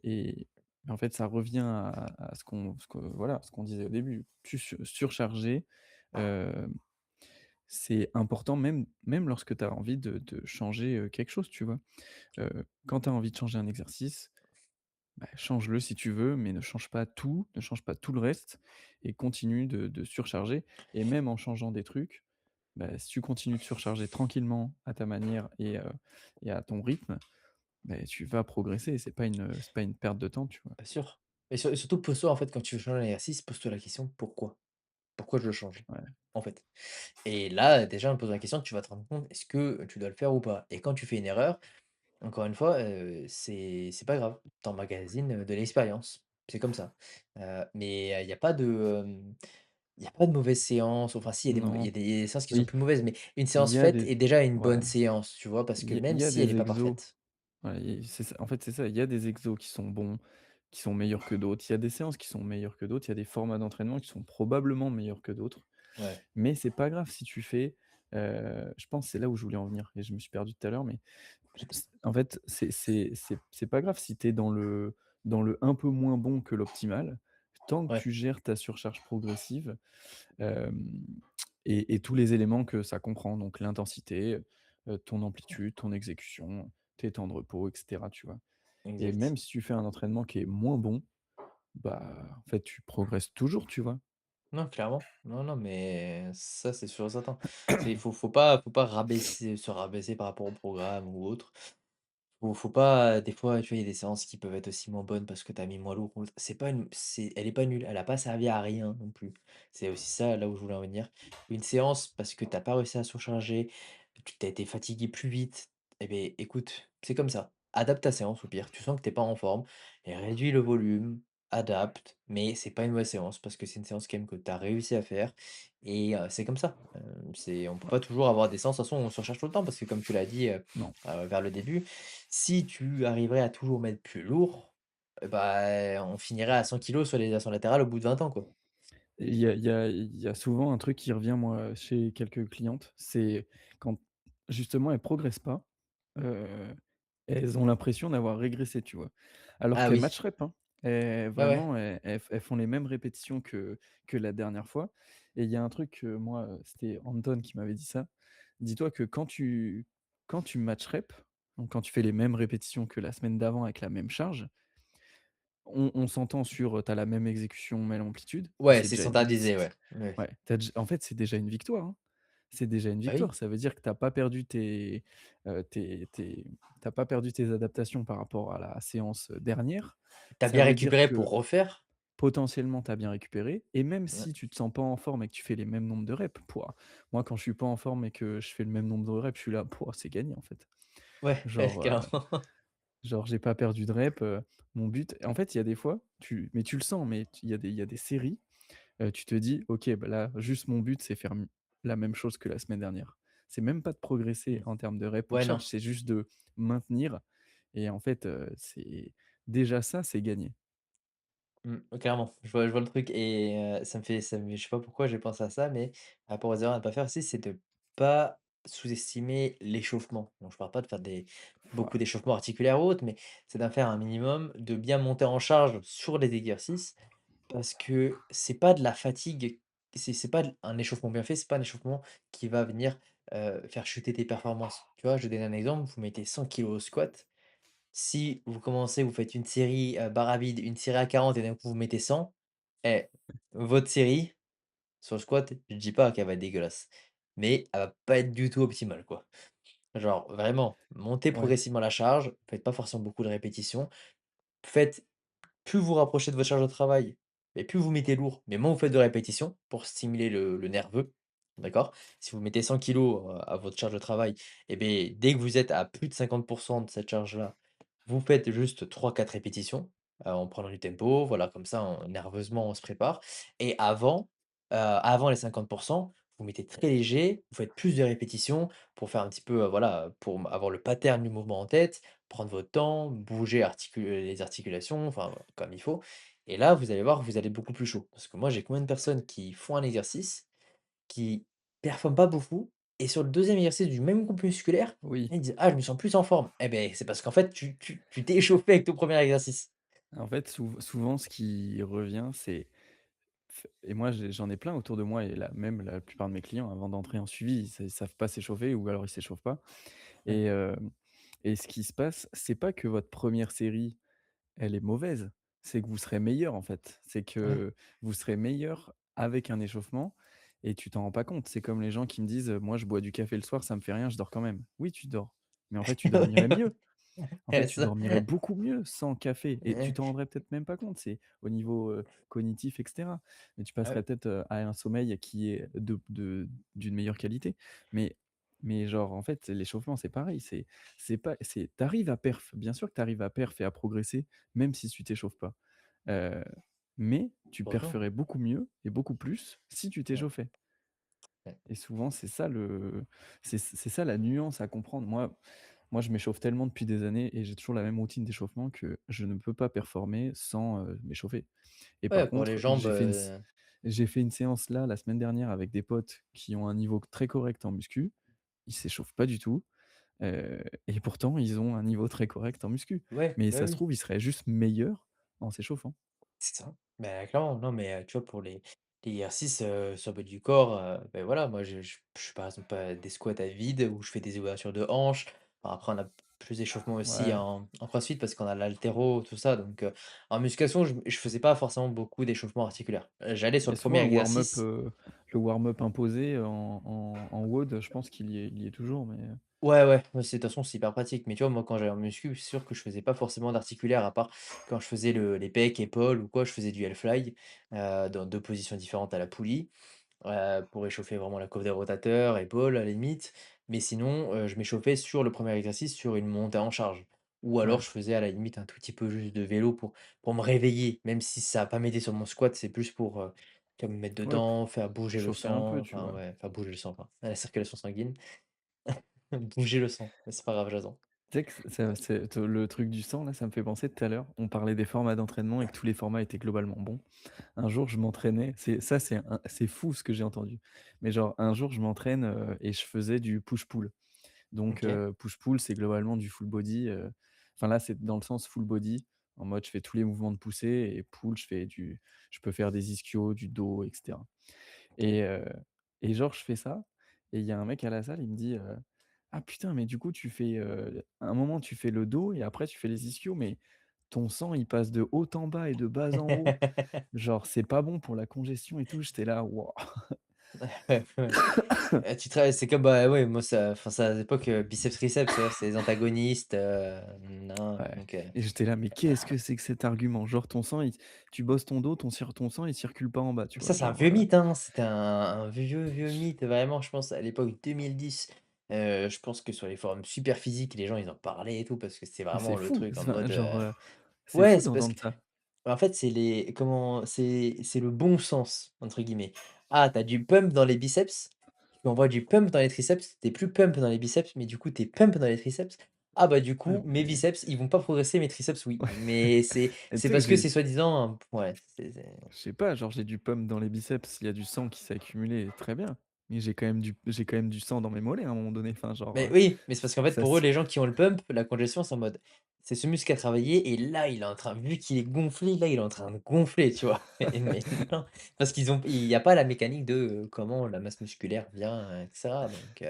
Et en fait, ça revient à ce qu'on disait au début. Surcharger, hem, c'est important même lorsque tu as envie de changer, quelque chose, tu vois? Quand tu as envie de changer un exercice, bah, change-le si tu veux, mais ne change pas tout, ne change pas tout le reste et continue de surcharger et même en changeant des trucs, bah, si tu continues de surcharger tranquillement à ta manière et à ton rythme, bah, tu vas progresser. C'est pas une perte de temps, tu vois? Bien sûr et surtout pose-toi, en fait, quand tu veux changer un exercice, pose-toi la question: «Pourquoi? Pourquoi je le change?» Ouais. en fait et là, déjà, en posant la question, tu vas te rendre compte, est-ce que tu dois le faire ou pas? Et quand tu fais une erreur, encore une fois, c'est pas grave. Tu emmagasines, de l'expérience. C'est comme ça. Mais, il y a pas de mauvaise séance, enfin si, Non. il y a des séances qui sont Oui, plus mauvaises, mais une il séance y a faite des est déjà une bonne voilà, séance, tu vois? Parce que il même y a si elle est des pas exos, parfaite. ouais et c'est ça, en fait, c'est ça, il y a des exos qui sont bons, qui sont meilleurs que d'autres. Il y a des séances qui sont meilleures que d'autres. Il y a des formats d'entraînement qui sont probablement meilleurs que d'autres. Ouais. Mais c'est pas grave si tu fais, je pense que c'est là où je voulais en venir et je me suis perdu tout à l'heure, mais en fait, c'est pas grave si tu es dans le un peu moins bon que l'optimal. tant que Ouais, tu gères ta surcharge progressive, hem et tous les éléments que ça comprend, donc l'intensité, ton amplitude, ton exécution, tes temps de repos et cetera, tu vois? Et même exact. si tu fais un entraînement qui est moins bon, bah, en fait, tu progresses toujours, tu vois? Non, clairement. Non, non, mais ça, c'est sûr et certain. C'est faut pas rabaisser se rabaisser par rapport au programme ou autre. Faut pas des fois, tu vois, il y a des séances qui peuvent être aussi moins bonnes parce que tu as mis moins lourd ou autre. C'est elle est pas nulle, elle a pas servi à rien non plus. C'est aussi ça, là où je voulais en venir. Une séance parce que tu as pas réussi à surcharger, tu as été fatigué plus vite, eh beh, écoute, c'est comme ça. Adapte ta séance au pire, tu sens que tu es pas en forme et réduis le volume, adapte, mais c'est pas une mauvaise séance parce que c'est une séance quand même que tu as réussi à faire et c'est comme ça. C'est on peut pas toujours avoir des séances, de toute façon, on surcharge tout le temps parce que comme tu l'as dit, Non. vers le début, si tu arriverais à toujours mettre plus lourd, bah, on finirait à 100 kilos sur les élévations latérales au bout de 20 ans, quoi. Et il y a souvent un truc qui revient, moi, chez quelques clientes, c'est quand justement elles progressent pas, heu, elles ont l'impression d'avoir régressé, tu vois? Alors Ah qu'elles oui, match rep, hein, et ouais, ouais. vraiment elles font les mêmes répétitions que la dernière fois et il y a un truc, moi, c'était Anton qui m'avait dit ça. Dis-toi que quand tu match rep, donc quand tu fais les mêmes répétitions que la semaine d'avant avec la même charge, on s'entend sur, tu as la même exécution, même amplitude, Ouais, c'est c'est déjà une vic standardisé, ouais. Ouais. ouais, en fait, c'est déjà une victoire, hein. C'est déjà une Bah oui, victoire. Ça veut dire que tu as pas perdu tes tu pas perdu tes adaptations par rapport à la séance, dernière. tu Ça bien veut dire récupéré pour que, refaire. potentiellement, tu as bien récupéré et même Ouais, si tu te sens pas en forme et que tu fais les mêmes nombres de reps, pouah, moi, quand je suis pas en forme et que je fais le même nombre de reps, je suis là: «Pouah, c'est gagné, en fait». ouais, Genre, carrément. j'ai pas perdu de reps, mon but en fait, il y a des fois, tu le sens, mais il y a des séries. Tu te dis: «OK, bah, là, juste mon but, c'est faire la même chose que la semaine dernière». C'est même pas de progresser Mmh. en termes de reps ou de Ouais, non. charge, c'est juste de maintenir et en fait, c'est déjà ça, c'est gagné. Clairement, je vois le truc et je sais pas pourquoi j'ai pensé à ça, mais par rapport aux erreurs à ne pas faire aussi, c'est de pas sous-estimer l'échauffement. Bon, je parle pas de faire beaucoup Waouh, d'échauffements articulaires ou autres, mais c'est d'en faire un minimum, de bien monter en charge sur les exercices parce que c'est pas de la fatigue, c'est pas un échauffement bien fait, c'est pas un échauffement qui va venir, faire chuter tes performances. Tu vois? Je vais donner un exemple, vous mettez 100 kilos au squat, si vous commencez, vous faites une série, barre à vide, une série à 40 et d'un coup vous mettez 100, eh, votre série sur le squat, je dis pas qu'elle va être dégueulasse, mais elle va pas être du tout optimale, quoi. Genre vraiment, montez ouais, progressivement la charge, faites pas forcément beaucoup de répétitions, faites plus vous rapprochez de votre charge de travail et plus vous mettez lourd, mais moins vous faites de répétitions pour stimuler le nerveux, d'accord? Si vous mettez 100 kilos à votre charge de travail et beh, dès que vous êtes à plus de 50 de cette charge-là, vous faites juste 3 4 répétitions, en prenant du tempo, voilà, comme ça, nerveusement, on se prépare et avant les 50, vous mettez très léger, vous faites plus de répétitions pour faire un petit peu, voilà, pour avoir le pattern du mouvement en tête, prendre votre temps, bouger les articulations, enfin, comme il faut et là, vous allez voir, vous allez beaucoup plus chaud. Parce que moi, j'ai combien de personnes qui font un exercice, qui performent pas beaucoup et sur le deuxième exercice du même groupe musculaire, oui. ils disent: «Ah, je me sens plus en forme». Eh beh, c'est parce qu'en fait, tu t'es échauffé avec ton premier exercice. En fait, souvent, ce qui revient, c'est et moi, j'en ai plein autour de moi et même la plupart de mes clients, avant d'entrer en suivi, ils savent pas s'échauffer ou alors ils s'échauffent pas Ouais, et ce qui se passe, c'est pas que votre première série elle est mauvaise. C'est que vous serez meilleur, en fait. C'est ouais. que vous serez meilleur avec un échauffement et tu t'en rends pas compte. C'est comme les gens qui me disent: «Moi, je bois du café le soir, ça me fait rien, je dors quand même». Oui, tu dors, mais en fait, tu dormirais Ouais, mieux. En fait, ouais, tu ça. dormirais beaucoup mieux sans café et tu Ouais, t'en rendrais peut-être même pas compte. C'est au niveau, cognitif et cetera. Mais tu ouais, passerais peut-être, à un sommeil qui est d'une meilleure qualité. Mais genre, en fait, l'échauffement, c'est pareil. C'est pas c'est tu arrives à perf. Bien sûr que tu arrives à perf et à progresser, même si tu t'échauffes pas. Heu, mais tu heureusement. perferais beaucoup mieux et beaucoup plus si tu Ouais, t'échauffais. ouais. Et souvent, c'est ça la nuance à comprendre. Moi, je m'échauffe tellement depuis des années et j'ai toujours la même routine d'échauffement que je ne peux pas performer sans, m'échauffer. Et par Ouais, pour les contre, jambes, j'ai fait une séance là, la semaine dernière avec des potes qui ont un niveau très correct en muscu. Ils s'échauffent pas du tout, et pourtant ils ont un niveau très correct en muscu. ouais, Mais bah ça se oui. trouve, ils seraient juste meilleurs en s'échauffant. C'est ça. Bah, clairement, non, mais tu vois, pour les exercices, sur le bas du corps, beh, voilà, moi, je fais par exemple, des squats à vide où je fais des ouvertures de hanches. Enfin, après, on a plus d'échauffement aussi Ouais, en crossfit parce qu'on a l'haltéro, tout ça, donc en musculation, je faisais pas forcément beaucoup d'échauffement articulaire. J'allais sur mais le souvent premier exercice. le warm-up imposé en WOD, je pense qu'il y est toujours, mais Ouais, ouais, ouais, c'est de toute façon, c'est hyper pratique. Mais tu vois, moi, quand j'allais en muscu, c'est sûr que je faisais pas forcément d'articulaire à part quand je faisais les pecs, épaules ou quoi, je faisais du L-fly, dans 2 positions différentes à la poulie. Pour échauffer vraiment la coiffe des rotateurs, épaules à la limite. Mais sinon, je m'échauffais sur le premier exercice sur une montée en charge. Ou alors ouais, je faisais à la limite un tout petit peu juste de vélo pour me réveiller, même si ça a pas m'aider sur mon squat, c'est plus pour, tu vois, me mettre ouais, dedans, faire bouger le chauffer un peu, sang, tu enfin vois? ouais, faire bouger le sang, enfin, la circulation sanguine, bouger le sang, mais c'est pas grave, Jason. Tu sais que c'est le truc du sang là, ça me fait penser tout à l'heure, on parlait des formats d'entraînement et que tous les formats étaient globalement bons. Un jour, je m'entraînais, c'est fou ce que j'ai entendu. Mais genre un jour, je m'entraîne, et je faisais du push-pull. Donc OK. push-pull, c'est globalement du full body, enfin là, c'est dans le sens full body, en mode je fais tous les mouvements de poussée et pull, je peux faire des ischios, du dos et cetera. OK. Et genre je fais ça et il y a un mec à la salle, il me dit, «Ah putain, mais du coup tu fais, à un moment tu fais le dos et après tu fais les ischios, mais ton sang il passe de haut en bas et de bas en haut, genre c'est pas bon pour la congestion et tout». J'étais là: «Waouh!» Ouais, ouais. Tu travailles c'est comme, bah, ouais, moi ça enfin ça à l'époque, biceps triceps, tu vois? C'est les antagonistes, non, Ouais donc et j'étais là: «Mais qu'est-ce que c'est que cet argument?» Genre ton sang il tu bosses ton dos, ton sang il circule pas en bas, tu ça, vois? c'est un Genre, vieux mythe, hein, c'était un vieux, vieux mythe, vraiment, je pense à l'époque 2010. Je pense que sur les forums super physiques, les gens, ils en parlaient et tout parce que c'était mais c'est vraiment le fou, truc en enfin mode, genre, c'est ouais, fou c'est parce que d'entendre ça. en fait, c'est les comment c'est «le bon sens» entre guillemets. Ah, tu as du pump dans les biceps, tu envoies du pump dans les triceps, tu es plus pump dans les biceps, mais du coup, tu es pump dans les triceps. Ah bah, du Ouais, coup, mes mais biceps, ils vont pas progresser, mes triceps, oui. Mais c'est et c'est tu sais que parce que j'ai c'est soi-disant, ouais, c'est je sais pas, genre j'ai du pump dans les biceps, il y a du sang qui s'est accumulé, très bien, mais j'ai quand même du sang dans mes mollets à un moment donné, enfin genre, mais oui, mais c'est parce qu'en fait, ça pour eux, se les gens qui ont le pump, la congestion, c'est en mode, c'est ce muscle qui a travaillé et là, il est en train vu qu'il est gonflé, là, il est en train de gonfler, tu vois? Mais non, parce qu'ils ont il y a pas la mécanique de, comment la masse musculaire vient, et cetera, donc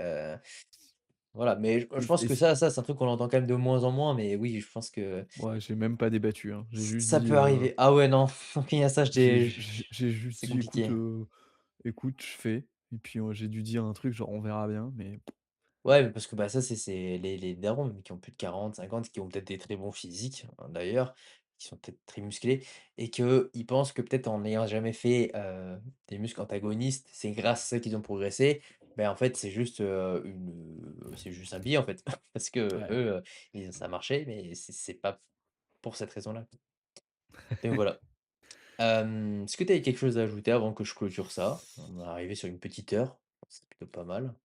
voilà, mais je pense et que ça, c'est un truc qu'on entend quand même de moins en moins, mais oui, je pense que ouais, j'ai même pas débattu, hein. J'ai juste ça dit, peut arriver. Ah ouais, non, quand il y a ça, j'ai juste c'est dit: «Écoute, compliqué. écoute, je fais» et puis, j'ai dû dire un truc genre: «On verra bien», mais Ouais, mais parce que, bah, ça, c'est les darons même qui ont plus de 40, 50, qui ont peut-être des très bons physiques, hein, d'ailleurs, qui sont peut-être très musclés et qu'ils pensent que peut-être en n'ayant jamais fait, des muscles antagonistes, c'est grâce à ça qu'ils ont progressé. Ben en fait, c'est juste un biais, en fait. Parce qu'eux, ouais. ils ça a marché, mais c'est pas pour cette raison-là. Donc voilà. Est-ce que tu avais quelque chose à ajouter avant que je clôture ça? On est arrivé sur une petite heure, c'est plutôt pas mal.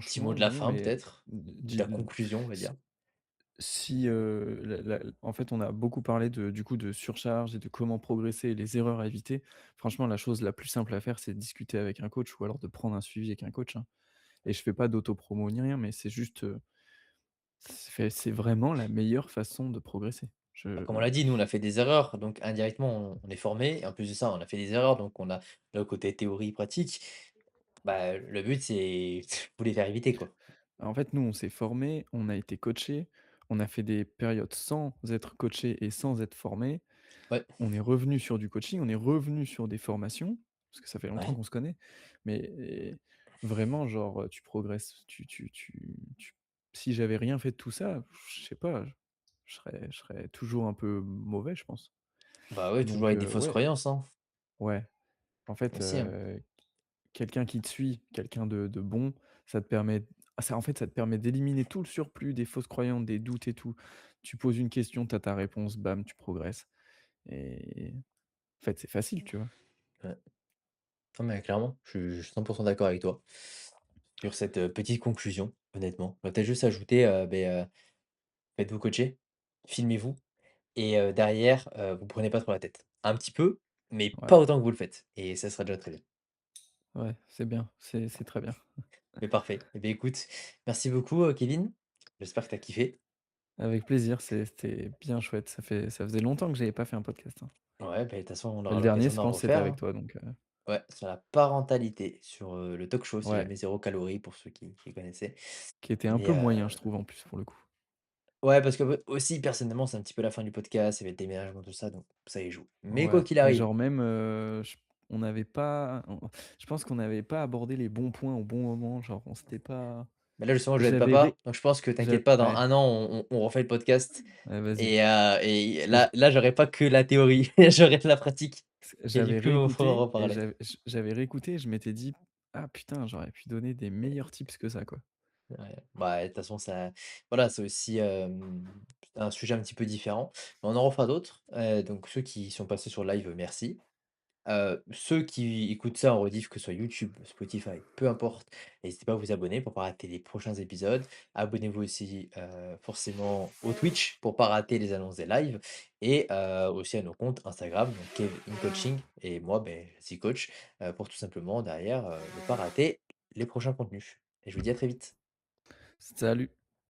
Petit mot Franchement de la non, fin mais peut-être? De la dis conclusion, on va dire? si si, en fait, on a beaucoup parlé de du coup, de surcharge et de comment progresser et les erreurs à éviter. Franchement, la chose la plus simple à faire, c'est de discuter avec un coach ou alors de prendre un suivi avec un coach, hein, et je fais pas d'auto-promo ni rien, mais c'est juste, c'est vraiment la meilleure façon de progresser. Bah, Je comme on l'a dit, nous on a fait des erreurs, donc indirectement on est formé et en plus de ça, on a fait des erreurs, donc on a le côté théorie pratique. Bah, le but c'est faut les faire éviter, quoi. En fait, nous, on s'est formés, on a été coachés, on a fait des périodes sans être coachés et sans être formés. Ouais, On est revenu sur du coaching, on est revenu sur des formations, parce que ça fait longtemps ouais. qu'on se connaît, mais vraiment, genre, tu progresses, tu si j'avais rien fait de tout ça, je sais pas, je serais toujours un peu mauvais, je pense. Bah, ouais, toujours Donc avec des fausses ouais, croyances, hein, ouais, en fait, aussi, hein. quelqu'un qui te suit, quelqu'un de bon, ça te permet ça en fait, ça te permet d'éliminer tout le surplus des fausses croyances, des doutes et tout. Tu poses une question, tu as ta réponse, bam, tu progresses et en fait, c'est facile, tu vois? Ouais. Non, mais clairement, je suis 100 d'accord avec toi sur cette, petite conclusion, honnêtement. On va peut-être juste ajouter, faites-vous coacher, filmez-vous et derrière, vous prenez pas trop la tête. Un petit peu, mais pas Ouais. autant que vous le faites et ça sera déjà très bien. Ouais, c'est bien, c'est très bien. Mais parfait. Eh bien écoute, merci beaucoup, Kevin. J'espère que tu as kiffé. Avec plaisir, c'était bien chouette. Ça faisait longtemps que j'avais pas fait un podcast, hein. Ouais, bah, de toute façon, on Bah, aura le dernier, l'occasion je d'en pense, c'était refaire, avec hein. toi, donc Ouais, sur la parentalité, sur, le talk show, si ouais, jamais Zéro Calorie pour ceux qui connaissaient qui était un et peu moyen, je trouve, en plus, pour le coup. ouais, parce que, aussi, personnellement, c'est un petit peu la fin du podcast, il y avait le déménagement, tout ça, donc ça y joue. Mais quoi Ouais, qu'il mais arrive, genre même, on n'avait pas je pense qu'on n'avait pas abordé les bons points au bon moment, genre on s'était pas mais là, justement, je vais être j'avais papa, ré donc je pense que j'a t'inquiète pas, dans ouais, 1 an, on refait le podcast ouais, vas-y. et Parce que là, j'aurai pas que la théorie, j'aurai de la pratique et du j'avais coup, il va falloir réécouté et reparler. j'avais réécouté et je m'étais dit: «Ah putain, j'aurais pu donner des meilleurs tips que ça, quoi». Ouais, bah, de toute façon, ça voilà, c'est aussi, un sujet un petit peu différent, mais on en refera d'autres, donc ceux qui sont passés sur le live, merci. Ceux qui écoutent ça en rediff, que ce soit YouTube, Spotify, peu importe, n'hésitez pas à vous abonner pour pas rater les prochains épisodes. Abonnez-vous aussi, forcément au Twitch pour pas rater les annonces des lives et aussi à nos comptes Instagram, donc Kev in Coaching et moi, ben, Coach, pour tout simplement derrière, ne pas rater les prochains contenus et je vous dis à très vite. Salut.